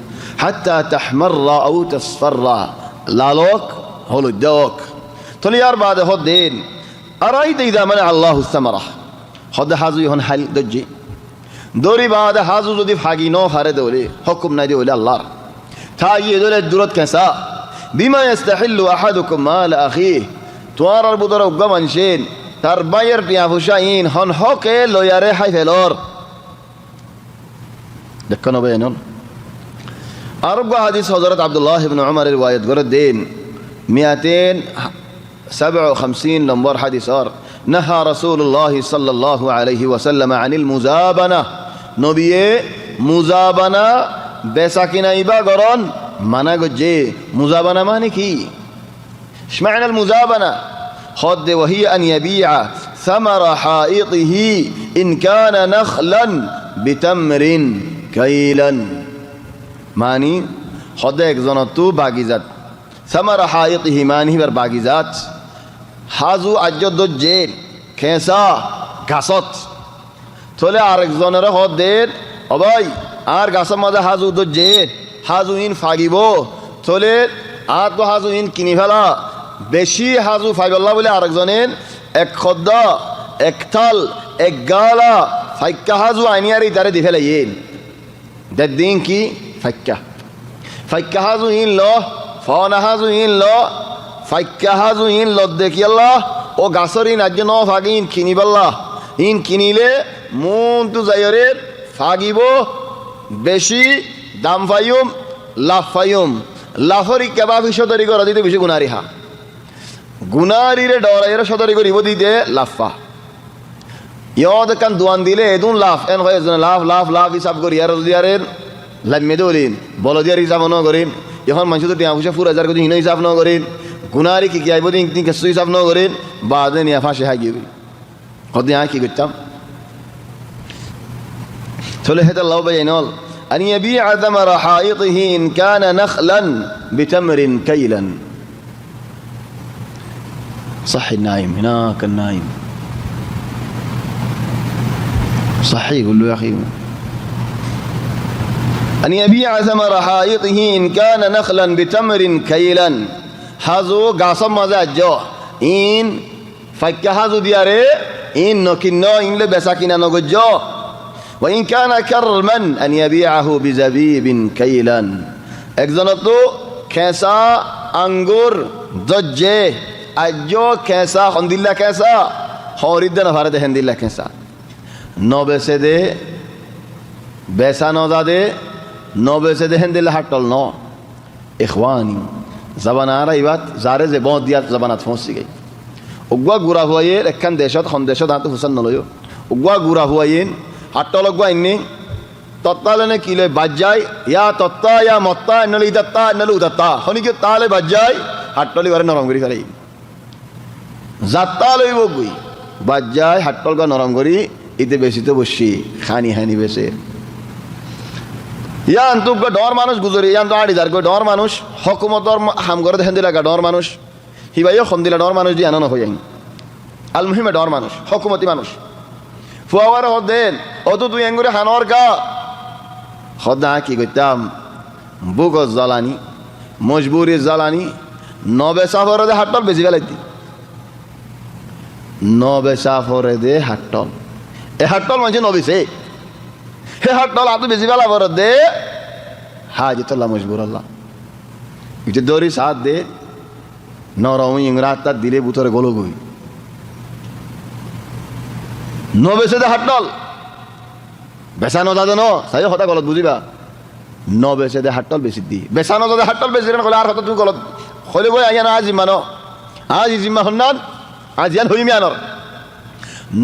হাত্তা তাহমাররা আও তাসফাররা লালক হলুদক তলিয়ার বাদে হদিন আরাইতে ইদা মানে আল্লাহু সামারা হদ হাজু হন হাল দজ্জি দরি বাদে হাজু যদি ফাগি ন ফারে দলে হুকুম নাই দিলে আল্লাহর থাগি দলে দূরত কেসা বিমা ইস্তাহিল্লু আহাদুকুম মাল আখি তোয়ার বুদর উগ্গা মানশেন তার বাইয়ের টিয়া হুসাইন হন হকে লয়ারে হাই ফেলর দেখুন বেনন আরবগা হাদিস হযরত আব্দুল্লাহ ইবনে উমরের রিওয়ায়াত করে দেন 257 নম্বর হাদিস আর নাহা রাসূলুল্লাহ সাল্লাল্লাহু আলাইহি ওয়াসাল্লাম আনিল মুজাবানা নবিয়ে মুজাবানা বেচা কিনাইবা গরন মানা গজে মুজাবানা মানে কি شمعنا المزابنة خد وهي أن يبيع ثمر حائطه إن كان نخلا بتمر كيلا ماني خد اكزنتو باغيزات ثمر حائطه ماني بر باغيزات হাজু আজ্য দজ্জের খেসা গাছত থলে আরেকজনের হদের অবাই আর গাছের মাঝে হাজু দজ্জের হাজু ইন ফাগিব থলে আর তো হাজু ইন কিনি ফেলা বেশি হাজু ফাইবল্লা বলে আরেকজনের এক খদ্দা এক থাল এক গালা ফাইক্কা হাজু আইনিয়ারি তারে দি ফেলে ইন দেড় দিন কি ফাইক্কা হাজু ইন ল ফনা হাজু ইন ল ফাইক্কা হাজু ইন ল দেখি আল্লাহ ও গাছর ইন আজ ন ফাগি ইন কিনিবাল্লা ইন কিনিলে মন তু যাইরে ফাগিব বেশি দাম ফাইম লাভ ফাইম লাফরি কেবাবি সদরি করা দিতে বেশি গুনারি হা গুনারিরে ডরাইরে সদরি করিব দিতে লাফা ইয়দ কান দুয়ান দিলে এদুন লাফ এন হয় লাফ লাফ লাফ হিসাব করি আর দিয়ারের লাইমে দলিন বল দিয়ার হিসাব ন করিন এখন মানুষ তো টিয়া পয়সা 4000 কিছু হিন হিসাব ন করিন গুনারি কি আইব দিন কি কিছু হিসাব ন করিন বাদে নিয়া ফাঁসে হাই গিয়ে কদিন আয় কি করতাম চলে হেতা লাভ বাইনল أن يبيع ثمر حائطه إن كان نخلا بتمر كيلا صح النايم هناك النايم صحيح قل له يا أخي أن يبيع ثمر حائطه إن كان نخلا بتمر كيلا هذا قاسم مزاجه إن فك هذا دياره إن نكنا إن لبساكنا نججه وإن كان كرما أن يبيعه بزبيب كيلا একজনতো খেসা আঙ্গুর দজ্জে আজ্জো খেসা হন্দিল্লা খেসা হরিদ্দা না ভারতে হেন্দিল্লা খেসা নবেসে দে বেসা নজাদে নবেসে দে হেন্দিল্লা হাটল ন ইখওয়ানি জবান আরা ইবাত জারে যে বহুত দিয়াত জবানাত ফসি গই উগবা গুরা হুয়ায়ে একখান দেশত খন দেশত হাতে হুসান নলয়ো উগবা গুরা হুয়ায়েন হাটলগবা ইন্নি তত্তালেনে কিলে বাজ্জাই ইয়া তত্তা ইয়া মত্তা নলি ইদাত্তা নলু উদাত্তা হনিকে তালে বাজ্জাই হাটলি বারে নরম করি ফেলাই যাত্তা লইব গুই বাজ্জাই হাটলগা নরম করি ইতে বেশি তো বসি খানি হানি বেশে ইয়ান তো ডর মানুষ গুজরি ইয়ান তো 8000 কো ডর মানুষ হকুমতর হাম করে দেন দিলা ডর মানুষ হিবাইও খন দিলা ডর মানুষ দি আনা না হইয়াই আল মুহিমে ডর মানুষ হকুমতি মানুষ ফুয়াওয়ার হদেন অত তুই এঙ্গুরে হানর গা হদা কি করতাম বুক জ্বালানি মজবুরি জ্বালানি নবে সাফরে দে হাটল বেশি ফেলাইতি নবে সাফরে দে হাটল এ হাটল মানে নবিছে হে হাটল আত বেশি ফেলা ফরে দে হাজিতুল্লাহ মজবুর আল্লাহ ইতে দরি সাথ দে নরম ইংরাত তার দিলে বুতরে গলো গই নবেসে দে হাটল বেসানো দাদা ন সাই হতা গলত বুঝিবা নবেসে দে হাটল বেশি দি বেসানো দাদা হাটল বেশি কলে আর হতা তুই গলত হলে বই আইয়া আজ মানো আজ জিম্মা হন্নান আজ ইয়ান হইমি আনর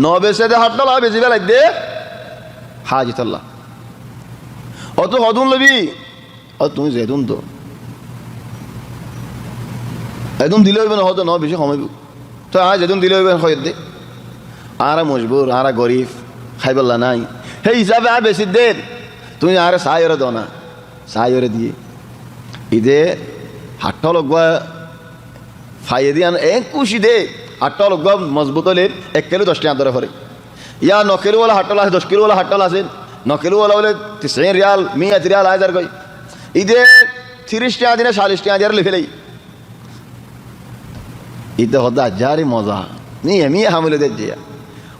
নবেসে দে হাটল আর বেশি বেলা দে হাজিতুল্লাহ অত হদুন লবি ও তুমি যেদুন তো একদম দিলে হইবে না হতো ন বেশি কমাইব তো আজ যেদুন দিলে হইবে হয় দে আরা মজবুর আরা গরিব খাইবল্লা নাই সেই হিসাবে আর বেশি দেন তুমি আরে সাইরে দাও না সাইরে দিয়ে ইদে হাটটা লগবা ফাইয়ে দিয়ে এক কুশি দে হাটটা লগবা মজবুত হলে 1 কিলো 10 টাকা ধরে পড়ে ইয়া 9 কিলো ওলা হাটটা আছে 10 কিলো ওলা হাটটা আছে 9 কিলো ওলা বলে 90 রিয়াল 100 রিয়াল আজার কই ইদে 30 টাকা দিনে 40 টাকা দিয়ে লিখে লই ইতে হদা জারি মজা নিয়ে মিয়া হামলে দে দিয়া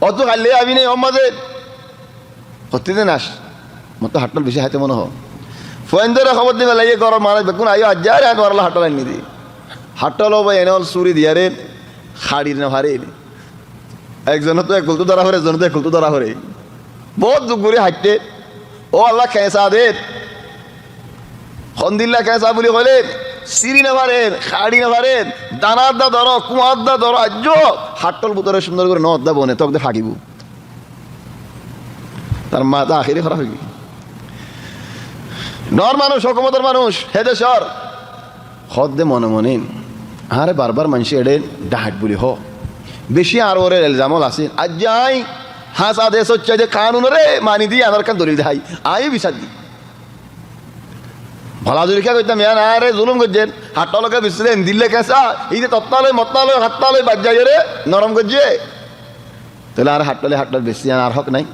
অত খাইলে আমি নেই আমাদের হতে দেন আস মতো হাটল বেশি হাতে মনে হয় ফোয়েন্দরে খবর দিবে লাগিয়ে গরম মানুষ বেগুন আইও আজ যারে হাত মারলা হাটল আনি দি হাটল বা এনে হল চুরি দিয়ারে খাড়ির না ভারে একজন তো এক গুলতু ধরা হরে একজন তো এক গুলতু ধরা হরে বহুত দুঃখ করে হাঁটতে ও আল্লাহ খেঁচা দে খন্দিল্লা খেঁচা বলি কইলে সিঁড়ি না পারেন খাড়ি না পারেন দানার দা ধরো কুয়ার দা ধরো আজ হাটল বুতরে সুন্দর করে নদ দা বনে তক ফাঁকিব তার মাথা আখিরে খারাপ হয়ে নর মানুষ হকমতের মানুষ হেদেশ্বর হদ দে মনে মনে আরে বারবার মানুষ এডে ডাহাট বলি হ বেশি আর ওরে এলজামল আছে আজ যাই হাস আদেশ হচ্ছে যে কানুন রে মানি দিয়ে আধার কার্ড দলিল দেখাই আই বিচার দি ভলা জুরিখা করতাম ইয়া না রে জুলুম করছেন হাট্টালোকে বিশ্লেন দিল্লে কেসা এই যে তত্তালয় মত্তালয় হাত্তালয় বাদ যাই রে নরম করছে তাহলে আর হাট্টালে হাট্টাল বেশি আর হক নাই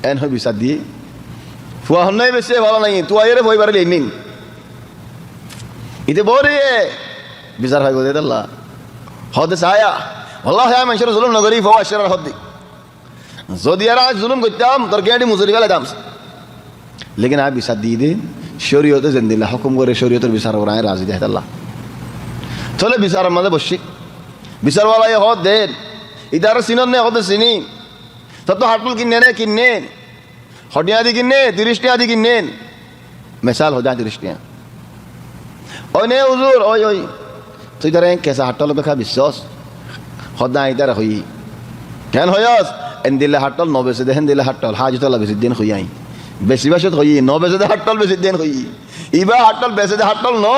এন হয় বিচার দিয়ে ফুয়া হন নাই বেশি ভালো নাই তুই আইরে ভয় পারলি নিন ইতে বরে বিচার হয় গোদে আল্লাহ হদে ছায়া আল্লাহ হ্যাঁ মানুষের জুলুম নগরী ফোয়া আশরার হদ্দি যদি আর আজ জুলুম করতাম তোর গেঁড়ি মুজুরি ফেলে দাম লেকিন আর বিচার দিয়ে দে শরীয়তে জেন্দিল্লা হুকুম করে শরীয়তের বিচার করা রাজি দেয় আল্লাহ চলে বিচারের মাঝে বসছি বিচারওয়ালা হদ দেন ইদার চিনন নে হদে চিনি তোর তো হাটুল কিনে নে কিনে হটিয়া দি কিনে 30 টাকা দি কিনেন মেসাল হো যায় 30 টাকা ওই নে হুজুর ওই ওই তুই তারে কেসা হাটল বেখা বিশ্বাস হদা ইদার হই কেন হয়স এন দিলে হাটল নবেসে দেখেন দিলে হাটল হাজতলা বেশি দিন হই আই বেশি বাসত হই নবেসে দে হাটল বেশি দিন হই ইবা হাটল বেশি দে হাটল ন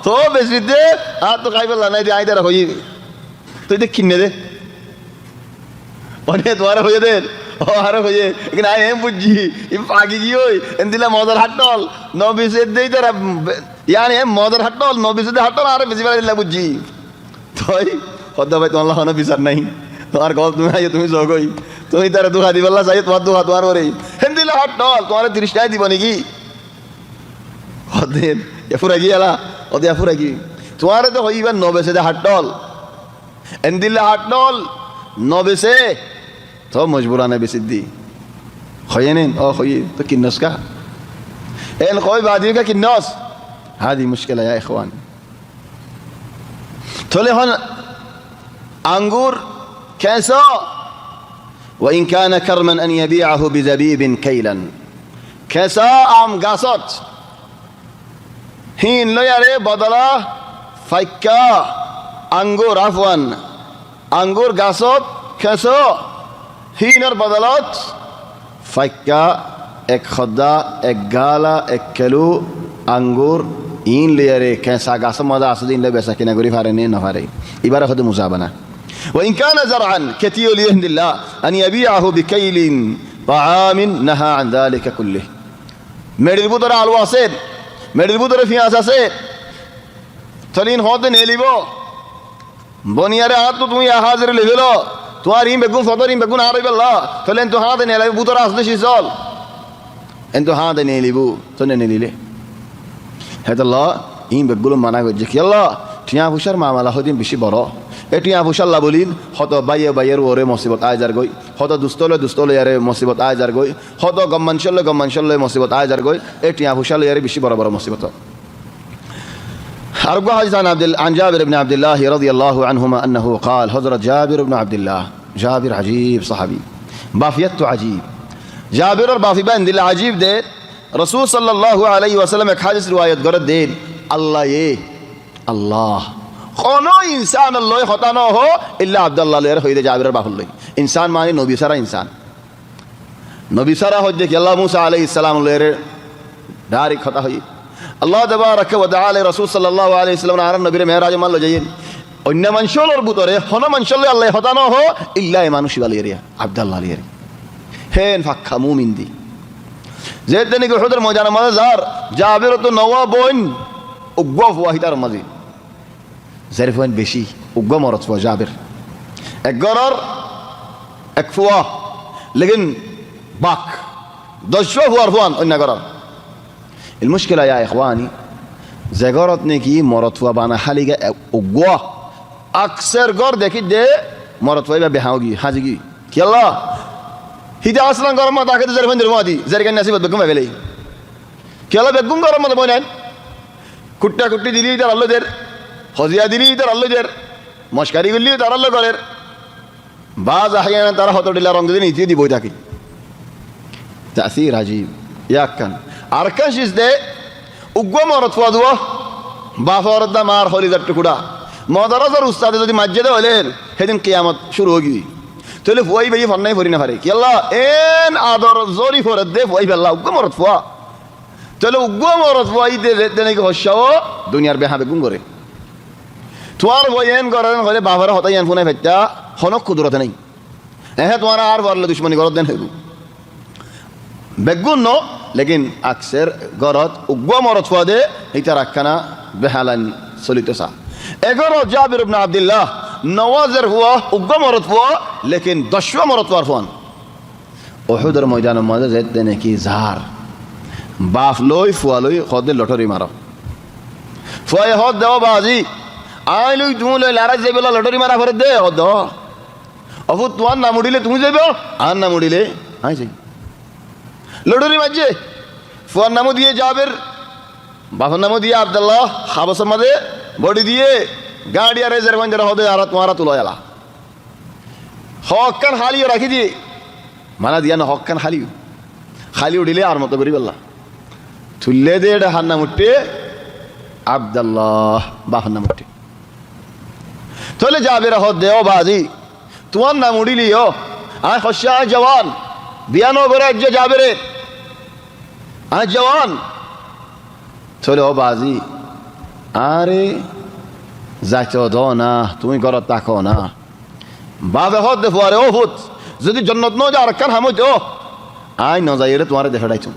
তো বেশি দে আর তো খাইবে নাই দে আইদার হই তুই দেখ কিনে দে অনে তোমার হয়ে দে ও আরে হয়ে এখানে আই এম বুঝছি ই পাগি কি ওই এন দিলে মজার হাটল নবেসে দেই তারা ইয়ানি এম মজার হাটল নবেসে দে হাটল আর বেশি বেলা দিলা বুঝছি তুই হদা ভাই তোমার হন বিচার নাই তোমার গল তুমি আইও তুমি জগই তুমি তারা দুহা দিবল্লা চাই তোমার দুহা তোমার ওরে হেন দিলে হাটল তোমার 30 টাকা দিব নাকি হদেন এফুরা গিয়ালা ওদে এফুরা কি তোমার তো হইবা নবেসে দে হাটল এন দিলে হাটল নবেসে তো মজবুরানে বেশি দি হয়ে নেন ও হয়ে তো কিন্নস কা এন কই বাদি কা কিন্নস হাদি মুশকিল ইয়া ইখওয়ান থলে হন আঙ্গুর কেসা وإن كان كرما أن يبيعه بزبيب كيلا كسا أم قصت حين لا يرى بدلا فكا أنغور عفوا أنغور قصت كسا حين بدلات فكا এক খদ্দা এক গালা এক কেলু আঙ্গুর ইন লেয়ারে কেসা গাছ মজা আছে দিন লে বেচা কিনা করি পারে নে না পারে এবারে হতে মুসাবানা وإن كان زرعا كتيو ليهد الله أن يبيعه بكيل طعام نهى عن ذلك كله মেডির ভিতরে আলু আছে মেডির ভিতরে পেঁয়াজ আছে তলিন হতে নেলিব বনিয়ারে হাত তো তুমি হাজারে লেভেল তোমার ইম বেগুন ফদর ইম বেগুন আর বেল্লা তলেন তো হাতে নেলাই ভিতরে আসলে শিসল এন তো হাতে নেলিব তো নেলিলে হেতাল্লাহ ইম বেগুলো মানা করছে কি আল্লাহ টিয়া ফুসার মামালা হদিন বেশি বড় এটি আবুসাল্লাহ বলিন হত বাইয়ে বাইয়ের ওরে মুসিবত আয়জার গই হত দুস্তলে ইয়ারে মুসিবত আয়জার গই হত গম্মানশল্লে মুসিবত আয়জার গই এটি আবুসাল্লাহ ইয়ারে বেশি বড় বড় মুসিবত أرجو حديث عن جابر بن عبد الله رضي الله عنهما أنه قال حضرت جابر بن عبد الله جابر عجيب صحابي بافيت عجيب جابر بافي بن دل عجيب ده رسول صلى الله عليه وسلم এক হাদিস riwayat করত দেন আল্লাহ আল্লাহ কোন ইনসান আল্লাহ হতানো হো ইল্লা আব্দুল্লাহ এর হইতে জাবিরের বাহুল লই ইনসান মানে নবী সারা ইনসান নবী সারা হইতে কি আল্লাহ মুসা আলাইহিস সালাম এর ডাইরেক্ট কথা হই আল্লাহ তাবারাকা ওয়া তাআলা রাসূল সাল্লাল্লাহু আলাইহি ওয়াসাল্লাম আর নবীর মেরাজ মাল যাইন অন্য মানুষের ভিতরে হন মানুষের আল্লাহ হতানো হো ইল্লা মানুষ বালি এর আব্দুল্লাহ এর হেন ফাক্কা মুমিন দি যেতে নাকি ওহুদের ময়দানের মাঝে যার জাবের তো নওয়া বোন উগ্র ফুয়াহিতার মাঝে যার পয়েন্ট বেশি উগ্র মরত ফুয়া জাবের এক গরর এক ফুয়া লেকিন বাক 10 ফুয়ার ফুয়ান অন্য গরর المشكلة يا إخواني زغرت نكي مرت وبانا حاليجا أقوى أكثر غر دكيد ده مرت ويبقى بهاوجي حاجي كيلا هيدا أصلاً غرام ما تأكد زرفان درمادي زرق الناس بدكم أقولي كيلا بدكم غرام ما تبونين كتة كتة دليل ترى الله در خزيا دليل ترى الله در مشكاري دليل ترى الله كرر بعض أحيانا ترى هتو دليل رنگ دين يتيجي بوي تاكي تأثير عجيب يا كان أركان شيء ده উগ্র মরত ফাদুয়া বাফরত দা মার হলি দা টুকুডা মাদ্রাসার উস্তাদ যদি মসজিদে হলেন সেদিন কিয়ামত শুরু হগি তাহলে ফুয়াই ভাই ফন্নাই ফরি না পারে কি আল্লাহ এন আদর জরি ফরত দে ফুয়াই আল্লাহ উগ্র মরত ফুয়া তাহলে উগ্র মরত ফুয়াই দে নাকি হসাও দুনিয়ার বেহাবে গুম করে তোমার বই এন করেন হলে বাবার হতাই এন ফোনে ফেটা হনক কুদরত নেই হ্যাঁ তোমার আর বললে দুশ্মনী করত দেন হেগু বেগুন ন लेकिन अक्सर गरत उग्वा मरत फुआदे हिता रखना बेहालन सलितसा एगरो जाबिर इब्न अब्दुल्लाह नवाजर हुआ उग्वा मरत फुआ लेकिन 10वां मरत फुआन उहुदर मैदान में जेत देने की जार बाफ लोई फुआ लोई खदे लटरी मारो फुआ हद देव बाजी आई लोई तुम लोई लारा जेबेला लटरी मारा फरत दे हद अफु तुआन ना मुडिले तुम जेबो आन ना मुडिले आई जाई লড়ুরি মাঝে ফুয়ার নামও দিয়ে জাবের বাবার নামও দিয়ে আব্দুল্লাহ হাবসের মাঝে বডি দিয়ে গাড়ি আর রেজার গঞ্জার হদে আর তোমারা তুলো এলা হকান হালিও রাখি দিয়ে মানা দিয়া না হকান হালিও খালি উঠিলে আর মতো করি বললা তুললে দে এটা হার নাম উঠে আব্দুল্লাহ বাবার নাম উঠে তাহলে জাবের হদ দেও বাজি তোমার নাম উঠিলিও আয় হস্যা জওয়ান বিয়ানো করে এক জাবেরে আজ জওয়ান চলে ও বাজি আরে যাইছ দ না তুমি ঘর তাকো না বাবে হদ দেখো আরে ও ভূত যদি জন্নত ন যা রাখান হামো তো আই ন যাই রে তোমারে দেখা ডাইছো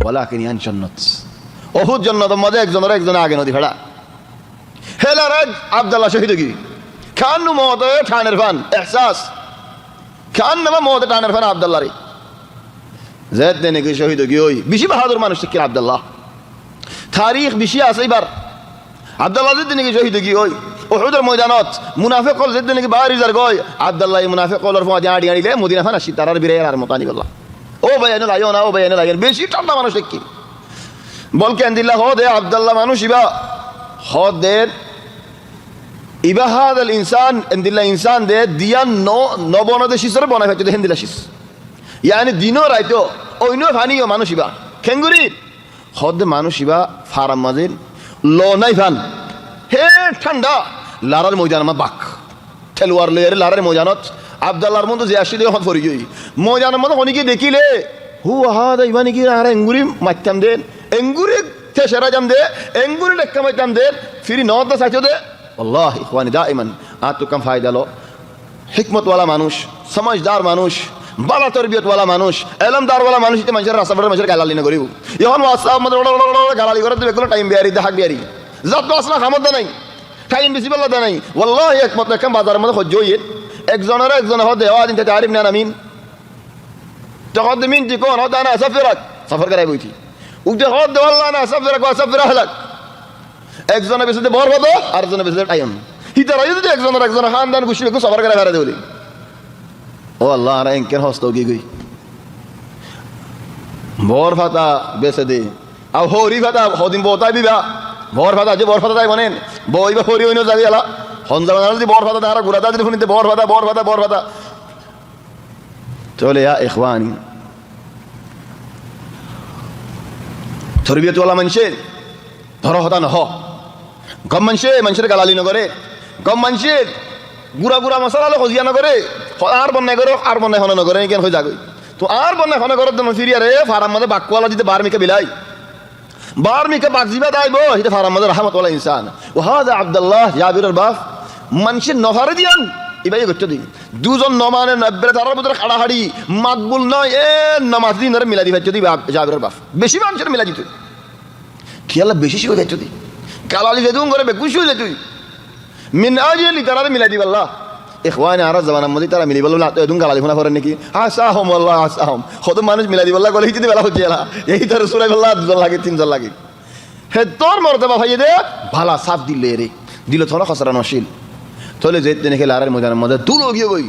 বলা কিনি আন জন্নত ও ভূত জন্নত মধ্যে একজন আগে নদী ফেড়া হেলা রাজ আব্দুল্লাহ শহীদ কি খান মত ঠানের ফান এহসাস খান নামা মত ঠানের ফান আব্দুল্লাহ রে زاد دينك شهيد جوي بيشي بهادر ما نشتكي عبد الله تاريخ بيشي أصيبر عبد الله زاد دينك شهيد جوي وحضر ميدانات منافق قال زاد دينك باري زرقوي عبد الله منافق قال رفع دياري يعني ليه مدينة فانا شيء ترى بيرير على مطاني بالله أو بيان العيون أو بيان العيون بيشي ترى ما نشتكي بقول كان الله هو ده عبد الله ما نشيبه هو ده إبا هذا الإنسان عند الله إنسان ده ديان نو بنا ده شيء سر بنا فيك ده هند الله شيء يعني دينو رايتو ওইনো ফানিও মানুষিবা খেঙ্গুরি হদ মানুষিবা ফারাম মাঝে লো নাই ফান হে ঠান্ডা লারার ময়দান মা বাক খেলোয়ার লেয়ারে লারার ময়দানত আব্দুল্লাহর মতো যে আসি হদ ফরি গই ময়দানের মতো অনেকে দেখিলে হু হাদ ইবানি কি আর এঙ্গুরি মাইতাম দেন এঙ্গুরি তেশরা জাম দে এঙ্গুরি লেক্কা মাইতাম দেন ফিরি নদ সাইতো দে আল্লাহ ইখওয়ানি দাইমান আতো কম ফায়দা লো হিকমত ওয়ালা মানুষ সমঝদার মানুষ বালা তরবিয়ত ওয়ালা মানুষ এলমদার ওয়ালা মানুষ ইতে মানুষের রাস্তা পড়ে মানুষের গালালি না করিব এখন ওয়াসাব মধ্যে গালালি করে দেবে কোনো টাইম বিয়ারি দেখাক বিয়ারি যত আসলা খামত নাই টাইম বেশি বলা দা নাই ওয়াল্লাহি একমত কাম বাজারের মধ্যে হজ্জ হইয়ে একজন হদে আওয়াজ ইনতে তারিফ না আমিন تقدمين تكون هذا انا اسافرك سفر করে বইতি উঠে হদ والله انا اسافرك واسافر اهلك একজনের বেশি বড় হতো আর জনের বেশি টাইম হিতারা যদি একজনের খানদান গুছিয়ে কো সফর করে ফেরা দেবলি ও আল্লাহ আর এনকের হস্ত গই বড় ফাতা বেসে দে আর হরি ফাতা হদিন বতাই বিবা বড় ফাতা যে বড় ফাতা তাই বনেন বইবা হরি হইনো যাবি আলা হনজামান যদি বড় ফাতা তারা গুড়া দাদি শুনিতে বড় ফাতা চলে ইয়া ইখওয়ানি তরবিয়ত ওয়ালা মানুষের ধরো হতা নহ গম মানুষের গালালি নগরে গম মানুষের গুড়া মশলা হজিয়া নগরে আর বন্যায় করো আর বন্যায় হন নগরে কেন হয়ে যাগই তো আর বন্যায় হন করার জন্য ফিরিয়া রে ফারাম মধ্যে বাক্যওয়ালা যদি বার্মিকে বিলাক জিবা দাইব এটা ফারাম মধ্যে রহমত ওয়ালা ইনসান ও হাদা আব্দুল্লাহ জাবিরের বাপ মানুষের নফারে দিয়ান ইবাই করছো দি দুজন নমানে নব্বে তারার ভিতরে খাড়াহাড়ি মাকবুল নয় এ নামাজ দিন ধরে মিলা দিবে যদি জাবিরের বাপ বেশি মানুষের মিলা দিত কি আল্লাহ বেশি শিখে যাচ্ছ তুই কালালি যেতুন করে বেকুশ হয়ে তুই মিন আজলি তারা মিলা দিবে আল্লাহ ইখওয়ানে আরা জামানার মধ্যে তারা মিলি বলল তো এদুন গালালি ফোনা করেন নাকি আসাহম আল্লাহ আসাহম কত মানুষ মিলা দিবে আল্লাহ গলে হিতে বেলা হচ্ছে এলা এই তার সুরাই বললা দুজন লাগে তিনজন লাগে হে তোর মর্তবা ভাইয়ে দে ভালা সাফ দিলে রে দিল থোড়া খসরা নশীল তোলে যেতে নাকি লারের ময়দানের মধ্যে দুল গিয়ে গই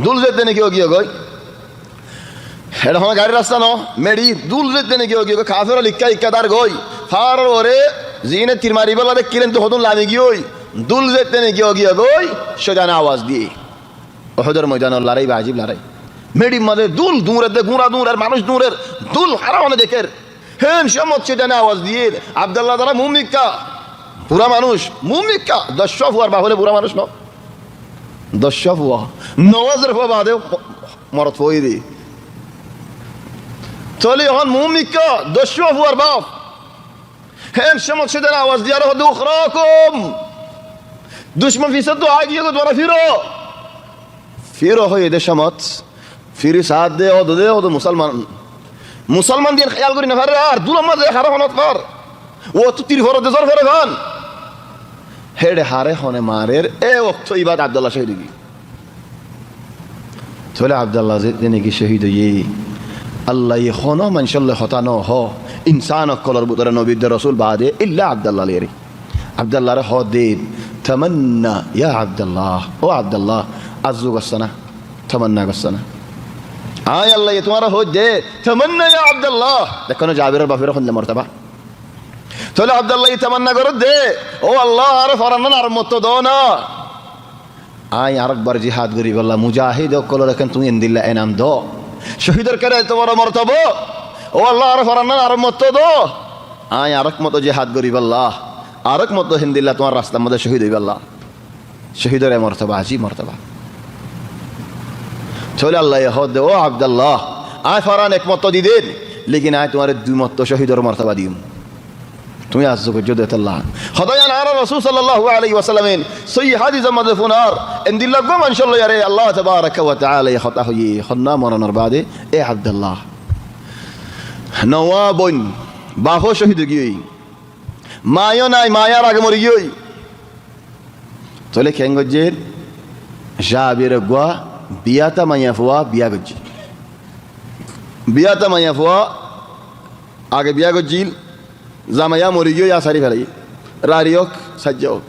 দুল যেতে নাকি গিয়ে গই এটা আমার গাড়ির রাস্তা ন মেডি দুল যেতে নাকি গিয়ে গই কাফের লিখা ইক্কাদার গই ফার ওরে জিনে তীর মারি বলা দেখলেন তো হতুন লামি গিয়ে দুল যেতে নাকি গিয়ে গই সেখানে আওয়াজ দিয়ে ওহদের ময়দানের লড়াই বা আজিব লড়াই মেডির মধ্যে দুল দূরের দে গুঁড়া দূরের মানুষ দূরের দুল হারা অনেক দেখের হেন সমত সেখানে আওয়াজ দিয়ে আব্দুল্লাহ দ্বারা মুমিকা বুড়া মানুষ মুমিকা দশফ হওয়ার বাহলে বুড়া মানুষ ন দশফ হওয়া নওয়াজের হওয়া বাদে মরত হয়ে দি চলে এখন মুমিকা দশফ হওয়ার বাপ হেন সমত সেখানে আওয়াজ দিয়ে আর দুঃখ রকম দুশ্মন ফিসদ তো আগিয়ে তো তোরা ফিরো হয়ে দে সমত ফিরি সাথ দে ও তো মুসলমান দিয়ে খেয়াল করি না ভারে আর দুল আমার হারা হনত পার ও তো তীর ফরত জোর ফরে খান হেডে হারে হনে মারের এ অক্ত ইবাদ আব্দুল্লাহ শহীদ গি চলে আব্দুল্লাহ যে নাকি শহীদ হয়ে আল্লাহ হন মানুষল্লে হতানো হ ইনসান অকলর বুতরে নবীদের রসুল বাদে ইল্লা আব্দুল্লাহ লেরে আব্দুল্লাহরে হ দে তামান্না ইয়া আব্দুল্লাহ ও আব্দুল্লাহ আজু গসনা তামান্না গসনা আয় আল্লাহ তোমার হো দে তামান্না ইয়া আব্দুল্লাহ দেখো না জাবিরের বাপের হলে মর্তবা তাহলে আব্দুল্লাহ তামান্না করে দে ও আল্লাহ আর ফরান আর মত দো না আয় আরেকবার জিহাদ করি বললা মুজাহিদ কল রাখেন তুমি ইনদিল্লাহ এনাম দো শহীদের করে তোমার মর্তবা ও আল্লাহ আর ফরান আর মত দো আয় আরেক মত জিহাদ করি বললা আরেক মত হিন্দিল্লাহ তোমার রাস্তার মধ্যে শহীদ হই বললা শহীদের মর্তবা আজি মর্তবা চলে আল্লাহ হদ দে ও আব্দুল্লাহ আয় ফরান এক মত দি দেন লেকিন আয় তোমার দুই মত শহীদের মর্তবা দিম তুমি আজ করছো আল্লাহ হদায়ান আর রাসূল সাল্লাল্লাহু আলাইহি ওয়াসাল্লামের সহি হাদিস মাদফুনার ইনদিল্লাহ গো মাশাআল্লাহ ইয়ারে আল্লাহ তাবারাকা ওয়া তাআলা খতা হই খন্না মরনার বাদে এ আব্দুল্লাহ নওয়াবন বাহো শহীদ গিয়ে মায়ও নাই মায়ার আগে মরে গিয়ে চলে খেঙ্গজের জাবির গোয়া বিয়াতা মাইয়া ফুয়া বিয়া গজি বিয়াতা মাইয়া ফুয়া আগে বিয়া গজিল জামাইয়া মরি গিয়ে সারি ফেলাই রারিয়ক সাজ্জাওক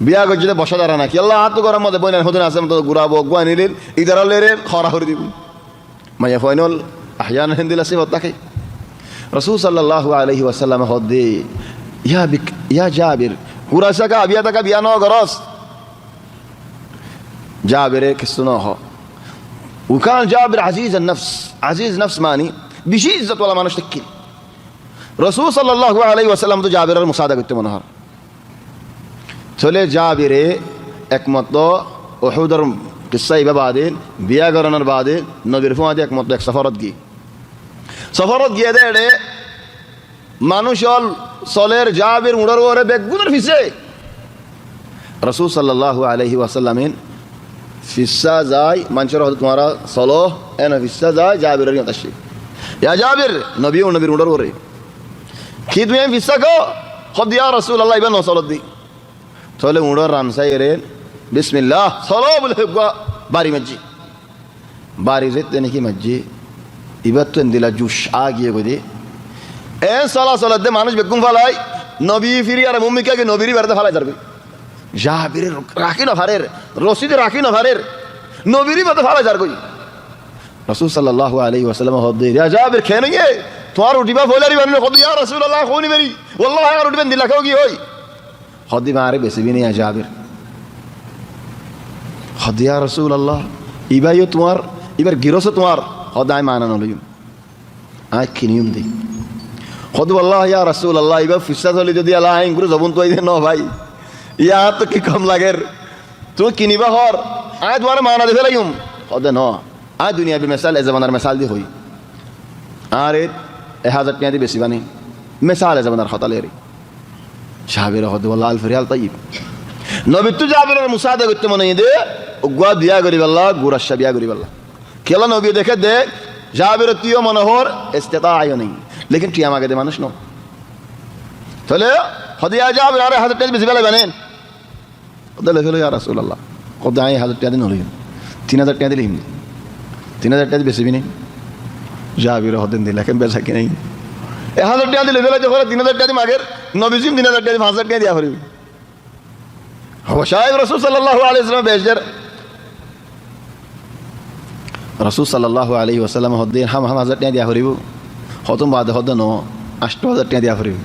বিয়া গজিলে বসা দাঁড়া নাকি আল্লাহ হাত গরম মধ্যে বই হতুন আসেন তো গুড়াবো গুয়া নিলেন ইদারালের খরা হরি দিব মাইয়া ফয়নল আহিয়ান হিন্দিল আসি হত্যাকে রসুল সাল্লাল্লাহু আলাইহি ওয়াসাল্লাম হদ্দে ইয়া জাবির কুরাসা কা বিয়া তাকা বিয়া ন গরস জাবিরে কিছু ন হ উকান জাবির আজিজ নফস মানি বেশি ইজ্জত ওয়ালা মানুষ দেখি রসুল সাল্লাল্লাহু আলাইহি ওয়াসাল্লাম তো জাবিরের মুসাদা করতে মনে হয় চলে জাবিরে একমত উহুদের কিসা ইবা বাদে বিয়া গরানোর বাদে নবীর ফুয়াদে একমত এক সফরত গিয়ে দে মানুষ চলের জাবির উড়ার ওরে বেগুনের ফিসে রসুল সাল্লাল্লাহু আলাইহি ওয়াসাল্লামের ফিসা যায় মানুষের হয়তো তোমারা চলো এন ফিসা যায় জাবিরের আসে ইয়া জাবির নবীর উড়ার ওরে কি তুমি আমি ফিসা কো হদ ইয়া রসুল আল্লাহ ইবা নসলত দি চলে উড়ার রানসাই রে বিসমিল্লাহ চলো বলে বাড়ি মজ্জি বাড়ি যেতে নাকি মজ্জি এবার তো দিলা জুস আগিয়ে গদি এ চলা দে মানুষ বেগুন ফালাই নবী ফিরি আর মুমিকাকে নবীরই বেড়াতে ফালাই যাবে জাবিরের রাখি না ভারের রশিদে রাখি না ভারের নবীরই বেড়াতে ফালাই যার গই রাসূল সাল্লাল্লাহু আলাইহি ওয়াসাল্লাম হদে ইয়া জাবির খেয়ে নিয়ে তোমার উঠিবা ফলারি বানলে হদ ইয়া রাসূলুল্লাহ কোনি মেরি ওয়াল্লাহি আর উঠবেন দিলা কেউ কি হই হদি মারে বেশি বিনি ইয়া জাবির হদ ইয়া রাসূলুল্লাহ ইবাইও তোমার এবার গিরস তোমার হদায় মানা নলিম আয় কিনিম দি হদ আল্লাহ ইয়া রাসূল আল্লাহ ইবা ফিসা চলি যদি আল্লাহ আইন করে জবন তো ন ভাই ইয়া তো কি কম লাগের তুই কিনিবা হর আয় তোমার মানা দিতে লাগিম হদে ন আয় দুনিয়া বি মেসাল এ জামানার মেসাল দি হই আরে 1000 টাকা দি বেশি বানি মেসাল এ জামানার খতালেরি সাহাবীরা হদ আল্লাহ আল ফরিয়াল তাইব নবী তো জাবিরের মুসাদা করতে মনে দে গুয়া বিয়া করি পাল্লা গুরাশা বিয়া করি পাল্লা খেলা নবী দেখে দে জাবির তুইও মনোহর ইস্তেতা আয়ো নেই লেকিন টিয়া মাগে দে মানুষ ন তাহলে হদিয়া জাবির আরে 1000 টাকা বেশি বেলা বানেন ওদের লেখলো ইয়া রাসূলুল্লাহ কত আই 1000 টাকা দিন হলো 3000 টাকা দিলি 3000 টাকা বেশি নেই জাবির হদিন দিলা কেন বেচা কি নাই 1000 টাকা দিলে বেলা যখন 3000 টাকা মাগের নবীজি 3000 টাকা 5000 টাকা দিয়া হরিবি শাহেব রসুল সাল্লাল্লাহু আলাইহি ওয়াসাল্লাম বেশদের রসুল সাল্লাল্লাহু আলাইহি ওয়াসাল্লাম হদিন হাম 1000 টাকা দিয়া হরিব হতম বাদ হদ ন 8000 টাকা দিয়া হরিব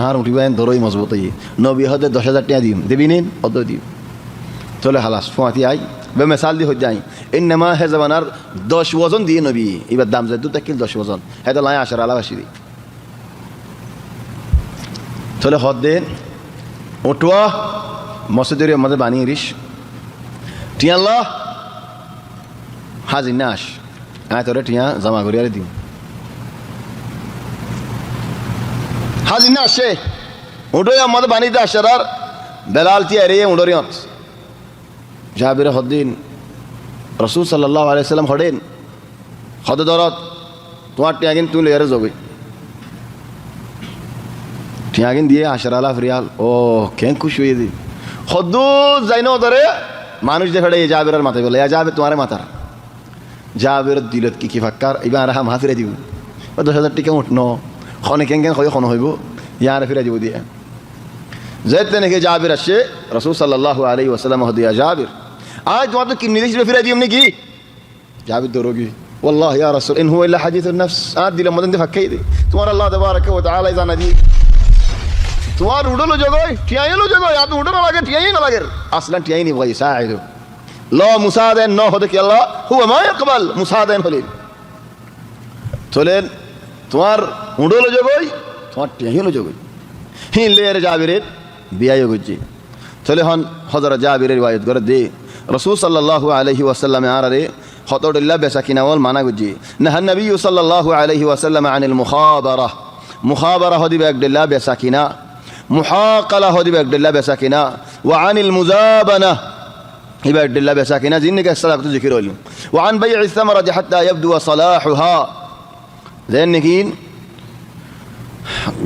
আর উঠিবেন ধরই মজবুত হই নবী হদে 10000 টাকা দিম দেবি নিন অদ দিম চলে হালাস ফাতি আই বে মিসাল দি হই যাই ইনমা হে জবানার 10 ওজন দিয়ে নবী এবার দাম যায় 2 কিলো 10 ওজন এটা লাই আশার আলাবাসি দি চলে হদেন উঠওয়া মসজিদের মধ্যে বানিয়ে রিস টিয়া আল্লাহ হাজির নাস আয় তোরে টিয়া জমা করি আর দিম হাজির না আসে উঠোই আমাদের বানিতে আসার আর বেলাল টিয়া রে উঠোরিয়ত জাবির হদ্দিন রসুল সাল্লাল্লাহু আলাইহি সাল্লাম হডেন হদে দরত তোমার টিয়া কিন তুই লেয়ারে যাবে টিয়া কিন দিয়ে আসার আলাফ রিয়াল ও কেন খুশি হয়ে দি হদ্দু যাই না ধরে মানুষ দেখাড়ে জাবিরের মাথায় বলে যাবে তোমার মাথার জাবির দিলত কি ফাক্কার এবার হাম হাফিরে দিব 10,000 টাকা উঠন খনে কেন কেন খন হইব ইয়ার ফিরে দিব দিয়ে যেতে নাকি জাবির আসে রসুল সাল্লাল্লাহু আলাইহি ওয়াসাল্লাম হদিয়া জাবির আজ তোমার তো কিনে দিয়েছিল ফিরে দিম নাকি জাবির দৌড়ি والله يا رسول ان هو الا حديث النفس আদ দিলে মদন ফাক্কাই দে তোমার আল্লাহ তাবারাক ওয়া তাআলা জানা দি তোমার উড়লো জগয় টিয়াই লো জগয় আপনি উড়লো লাগে টিয়াই না লাগে আসলান টিয়াই নি ভাই সাইদু লা মুসাদান ন হদে কি আল্লাহ হুয়া মা ইয়াকবাল মুসাদান হলেন চলেন তোমার উড়লো জগয় তোমার টিয়াই লো জগয় হি লের জাবিরের বিয়ায় গজি চলে হন হযরত জাবিরের রিওয়ায়াত করে দে রাসূল সাল্লাল্লাহু আলাইহি ওয়াসাল্লাম আরারে হতদুল্লাহ বেসাকিনাওয়াল মানা গজি নাহান নবী সাল্লাল্লাহু আলাইহি ওয়াসাল্লাম আনিল মুখাবারা হদি বেগদুল্লাহ বেসাকিনা محاقلة هو دي بقدر الله بساكنا وعن المزابنة هي بقدر الله بساكنا زينك السلاك تذكره لهم وعن بيع الثمرة حتى يبدو صلاحها ذنكين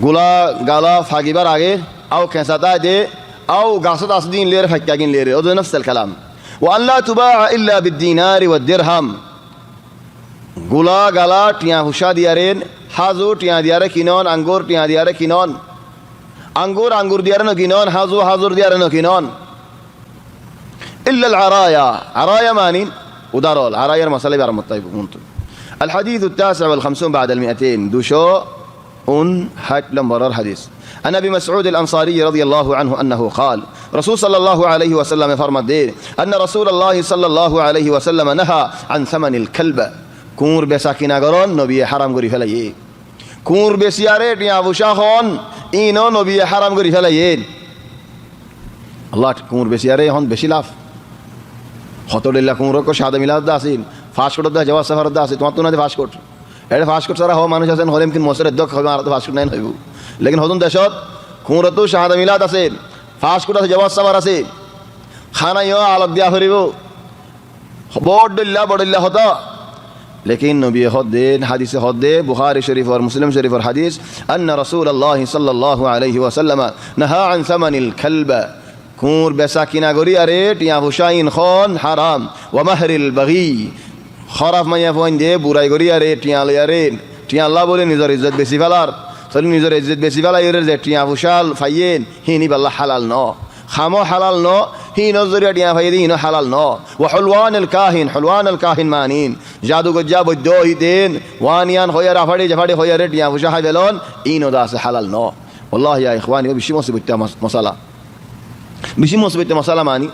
قلا قالا فاقبار آگے أو كنساتا دي أو قاصد أصدين لير فكاكين لير هذا نفس الكلام وأن لا تباع إلا بالدينار والدرهم قلا قالا تيان هشا ديارين حازو تيان ديارة كينون أنغور تيان ديارة كينون আঙ্গুর দিয়ারে নকিনন হাজুর দিয়ারে নকিনন ইল্লা আরায়া মানিন উদারল আরায়ার মাসালা বার মতাইব কুনতু الحديث التاسع والخمسون بعد 200 دوشو حج نمبر الحديث عن ابي مسعود الانصاري رضي الله عنه انه قال رسول صلى الله عليه وسلم فرمد ان رسول الله صلى الله عليه وسلم نهى عن ثمن الكلب كور بساكنا غرون نبي حرام غري فلاي كور بسياره টিয়া বুশা হন ইনো নবী হারাম করে ফেলাইয়েন আল্লাহ কুমুর বেশি আরে হন বেশি লাভ হতডিল্লা কুমুর কো সাদা মিলাদ দা আসিন ফাস্ট দা জওয়াজ সাফার দা আসি তোমার তো না ফাস্ট কোট এটা ফাস্ট কোট সারা হ মানুষ আছেন হলেম কিন মসরে দক হবে আর তো ফাস্ট কোট নাই হইব লেকিন হদন দেশত কুমুর তো সাদা মিলাদ আছে ফাস্ট কোট আছে জওয়াজ সাফার আছে খানা ইও আলোক দিয়া হরিব বড়িল্লা হতো लेकिन नबी हदीन हदीस हदे बुखारी शरीफ और मुस्लिम शरीफ और हदीस अन्न रसूल अल्लाह सल्लल्लाहु अलैहि वसल्लम नहा अन समनिल कल्ब कूर बेसाकिना गोरी अरे टिया हुसैन खान हराम व महरिल बगी खराफ माया फोन दे बुराई गोरी अरे टिया ले अरे टिया अल्लाह बोले निजर इज्जत बेसी फेलार सली निजर इज्जत बेसी फेला इरे जे टिया हुसाल फायेन हिनी बल्ला हलाल न खामो हलाल न ही नजरिया टिया फायदी न हलाल न व हुलवान अल काहिन मानिन जादू गज्जा बद्दो ही देन वानियान होया राफाड़ी जफाड़ी होया रे टिया हुसा है बेलोन इनो दास हलाल न والله يا اخواني بشي مصيبه مساله بشي مصيبه مساله মানি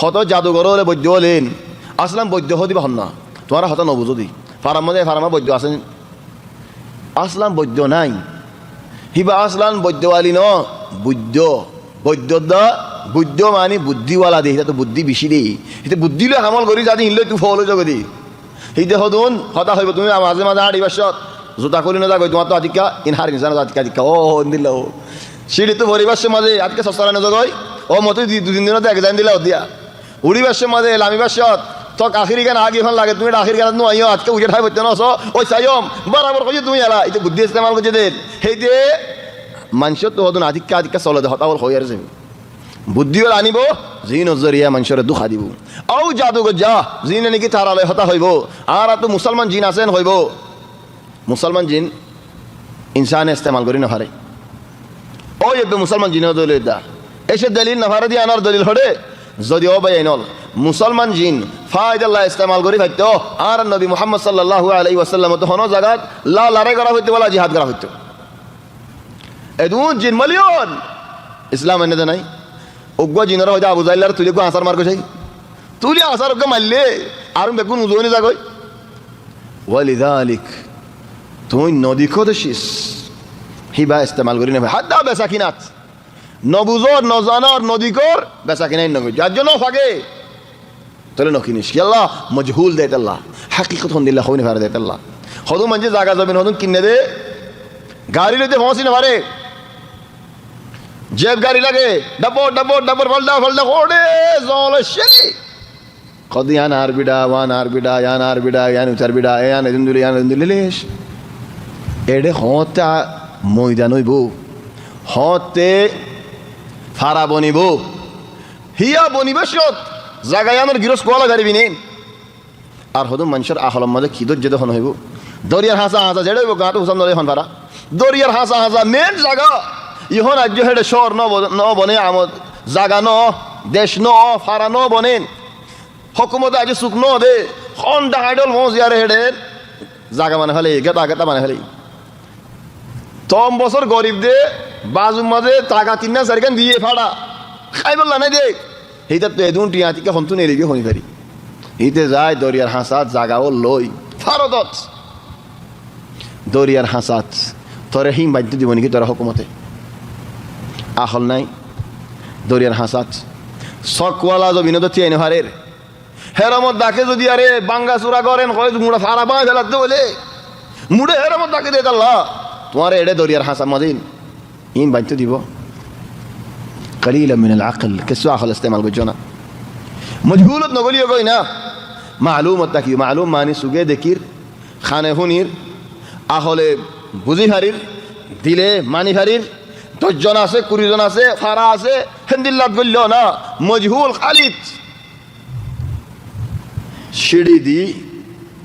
হত জাদুঘরলে বদ্দো লেন আসলাম বদ্দো হদি বহন্না তোমারা হত নবুজদি ফারামা বদ্দো আছেন আসলাম বদ্দো নাই হিবা আসলাম বদ্দোয়ালি ন বুদ্ধ মানে বুদ্ধিওয়ালা দে এটা তো বুদ্ধি বেশি দেই এটা বুদ্ধি লয় আমল করি যাদি হিনলে তুই ফলো জগদি হিতে হদুন হতা হইব তুমি মাঝে মাঝে আড়ি বছর জুতা করি না যাগো তোমার তো আদিকা ইনহার ইনসান আদিকা ও দিল সিঁড়ি তো পরিবেশের মাঝে আজকে সস্তারা না জগই ও মতো 2-3 দিনত একজাম দিলে দিয়া উড়ি বাসে মাঝে লামি বাসত তক আখিরি গান আগে এখন লাগে তুমি আখির গান নো আইও আজকে উঠে ঠাই বলতে নস ওই চাইম বরাবর কই তুমি এলা এটা বুদ্ধি ইস্তেমাল করছে দে হেইতে মানুষ তো হদন আধিক্যা চলে হতাবল হয়ে আর যাবে বুদ্ধিও আনিব জিন জরিয়া মানুষের দুঃখা দিব আও জাদুগর যা জিনে নাকি তারালে হতা হইব আর তো মুসলমান জিন আছেন হইব মুসলমান জিন ইনসানে ইস্তেমাল করি না পারে ওই এবে মুসলমান জিন দলিল দা এসে দলিল না পারে দিয়ে আনার দলিল হরে যদি ও ভাই আইনল মুসলমান জিন ফায়দাল্লাহ ইস্তেমাল করি ভাইতো আর নবী মুহাম্মদ সাল্লাল্লাহু আলাইহি ওয়াসাল্লাম তো হনো জায়গাত লা লড়াই করা হইতো বলা জিহাদ করা হইতো এদুন জিন মিলিয়ন ইসলাম এনে নাই অজ্ঞ জিনরা হয়তো আবু জাইলার তুলি কো আসার মার্গো চাই তুলি আসার অজ্ঞ মারলে আর বেগুন উজোনি যাগই ওয়ালিদালিক তুই নদী খোদশিস হিবা ইস্তেমাল করি না হাদ্দা বেসাকিনাত নবুজর নজানার নদী কর বেসাকিনাই নগই যার জন্য ফাগে তোলে নকিনিস আল্লাহ মজহুল দেয় আল্লাহ হাকিকত হন দিল্লা হইনি ফারে দেয় আল্লাহ হদু মঞ্জে জায়গা জমিন হদুন কিনে দে গাড়ি লইতে পৌঁছি না পারে জেব গাড়ি লাগে ডাবর ফলদা ওড়ে জল শেলি কদি ইয়ান আর বিডা ইয়ান উচার বিডা ইয়ান এদিন এডে হতে ময়দান হইব হতে ফারা বনিব হিয়া বনিবেশত জাগায়ানোর গিরস কোয়ালা গাড়ি বিনেন আর হদম মানুষের আহলম মাঝে খিদর যেতে হন হইব দরিয়ার হাসা যেটা হইব গাঁটো হুসাম নয় হন ফারা দরিয়ার হাসা মেন জায়গা ইহন রাজ্য হেডে শহর ন বনে আমদ জাগা ন দেশ ন ফারা ন বনেন হকুমতে আজ সুখ ন দে খন ডাহাইডল মজ ইয়ারে হেডে জাগা মানে ফেলে গেতা মানে ফেলে তম বছর গরিব দে বাজুর মাঝে টাকা 3-4 খান দিয়ে ফাড়া খাই বললা নাই দে এইটা তো এদুন টিয়াতিকে হন্তু নেলিগে হই পারি ইতে যায় দরিয়ার হাসাত জাগাও লই ফারদত দরিয়ার হাসাত তোরে হিম বাধ্য দিব নাকি তোরা হকুমতে আহল নাই দরিয়ার হাসাত সকওয়ালা জমিনত তিয়াই নহারের হেরামত ডাকে যদি আরে বাঙ্গা চূড়া করেন কয় মুড়া ফাড়া বাঁ ফেলাতে বলে মুড়ে হেরামত ডাকে দে আল্লাহ তোমার এডে দরিয়ার হাসা মাদিন ইন বাধ্য দিব قليلا من العقل كسو عقل استعمال بجونا مجهولت نقولي يقول نا معلومة تكي معلوم ماني سوغي دكير خانه هونير আহলে বুঝি হারির দিলে মানি হারির 10 জন আছে 20 জন আছে ফারা আছে হিন্দিল্লাত গল্ল না মজহুল খালিদ সিঁড়ি দি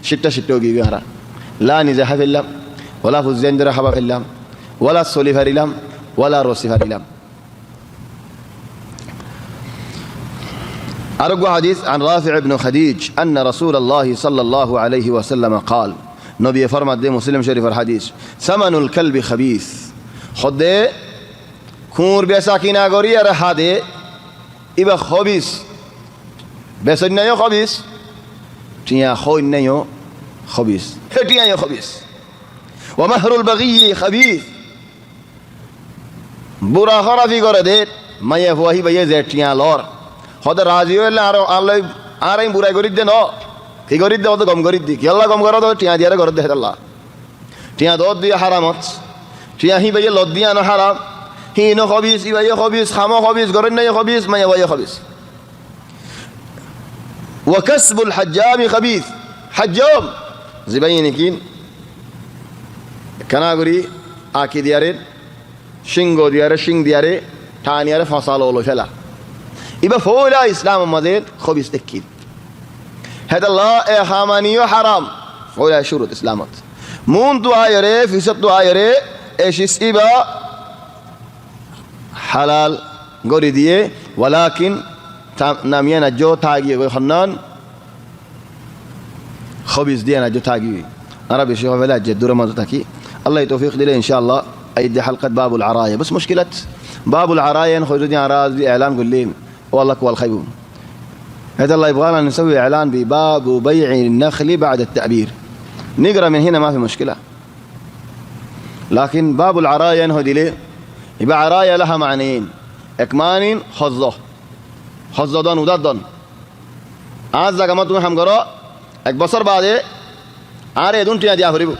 সিটটা গিয়ে হারা লা নিজে হাফিল্লাম ওলা ফুজেন্দ্র হাবা ফেললাম ওলা সলি হারিলাম ওলা রসি হারিলাম أرجو حديث عن رافع بن خديج أن رسول الله صلى الله عليه وسلم قال نبي فرمت دي مسلم شريف الحديث ثمن الكلب خبيث خد كور بساكينا غوري رهاده إبا خبيث بس نيو خبيث تيا خوي نيو خبيث تيا نيو خبيث ومهر البغي خبيث برا خرافي غرده ما يفوهي بيه تيا لور হতে রাজি হইলে আর আল্লাহ আর আমি বুড়াই করি দে ন কি করি দে অত গম করি দি কি আল্লাহ গম করা তো টিয়া দিয়ে ঘর দে আল্লাহ টিয়া দত দিয়ে হারামত টিয়া হি ভাইয়ে লত দিয়া ন হারাম হি ন খবিস ই ভাইয়ে খবিস খামো খবিস ঘরের নাই খবিস মাইয়া ভাইয়ে খবিস وكسب الحجام خبيث حجام زباين কিন কানাগরি আকি দিয়ারে সিংহ দিয়ারে সিং দিয়ারে ঠানিয়ারে ফসালো হলো ফেলা يبقى فولا إسلام مدين خبيث تكيد هذا الله حاماني وحرام فولا شروط إسلامات مون دعايره في سب دعايره إيش إسيبا حلال قريدية ولكن نامينا جو تاجي خنان خبيث دينا جو تاجي عربي شيخ فلا جدور ما تاكي الله يتوفيق لي إن شاء الله أيدي حلقة باب العراية بس مشكلة باب العراية خرجني عراضي إعلان قل لي والله والخيبون هذا الله يبغانا نسوي إعلان بباب بيع النخل بعد التأبير نقرأ من هنا ما في مشكلة لكن باب العراية هو دي يبقى عراية لها معنيين إكمان خضة دون وددن عاز كما تقول هم قرأ এক বছর বাদে আর এদুন টিয়া দিয়া হরিব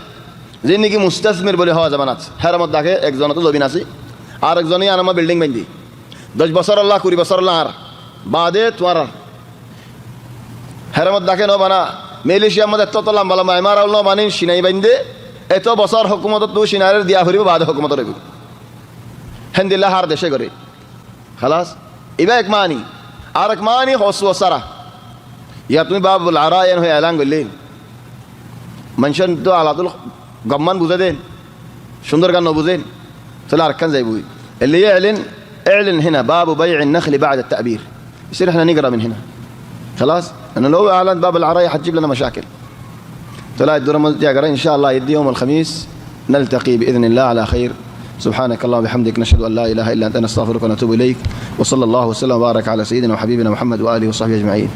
যে নাকি মুস্তাসমির বলে হওয়া যাবে না হেরামত দেখে একজন তো জমিন আছে আর একজনই আনামা বিল্ডিং বান্ধি 10 বছর আল্লাহ 20 বছর আল্লাহ আর বাদে তোমার হেরামত দেখে নো বানা মেলেশিয়ার মধ্যে এত লম্বা লম্বা এমার আউল মানে সিনাই বাইন্দে এত বছর হুকুমত তো সিনাইয়ের দিয়া ফুরিব বাদে হুকুমত রইব হেন্দিল্লা হার দেশে করে খালাস ইবা এক মানি আর এক মানি হস ওসারা ইয়া তুমি বাবুল আরায়ন হয়ে এলান করলেন মানুষের তো আলাদুল গম্মান বুঝে দেন সুন্দর গান বুঝেন তাহলে আরেকখান যাইবই اللي اعلن هنا باب بيع النخل بعد التأبير يصير احنا نقرا من هنا خلاص لانه لو اعلن باب العرايه حتجيب لنا مشاكل طلع الدور المنتهى ان شاء الله يدي يوم الخميس نلتقي باذن الله على خير سبحانك اللهم وبحمدك نشهد ان لا اله الا انت نستغفرك ونتوب اليك وصلى الله وسلم وبارك على سيدنا وحبيبنا محمد واله وصحبه اجمعين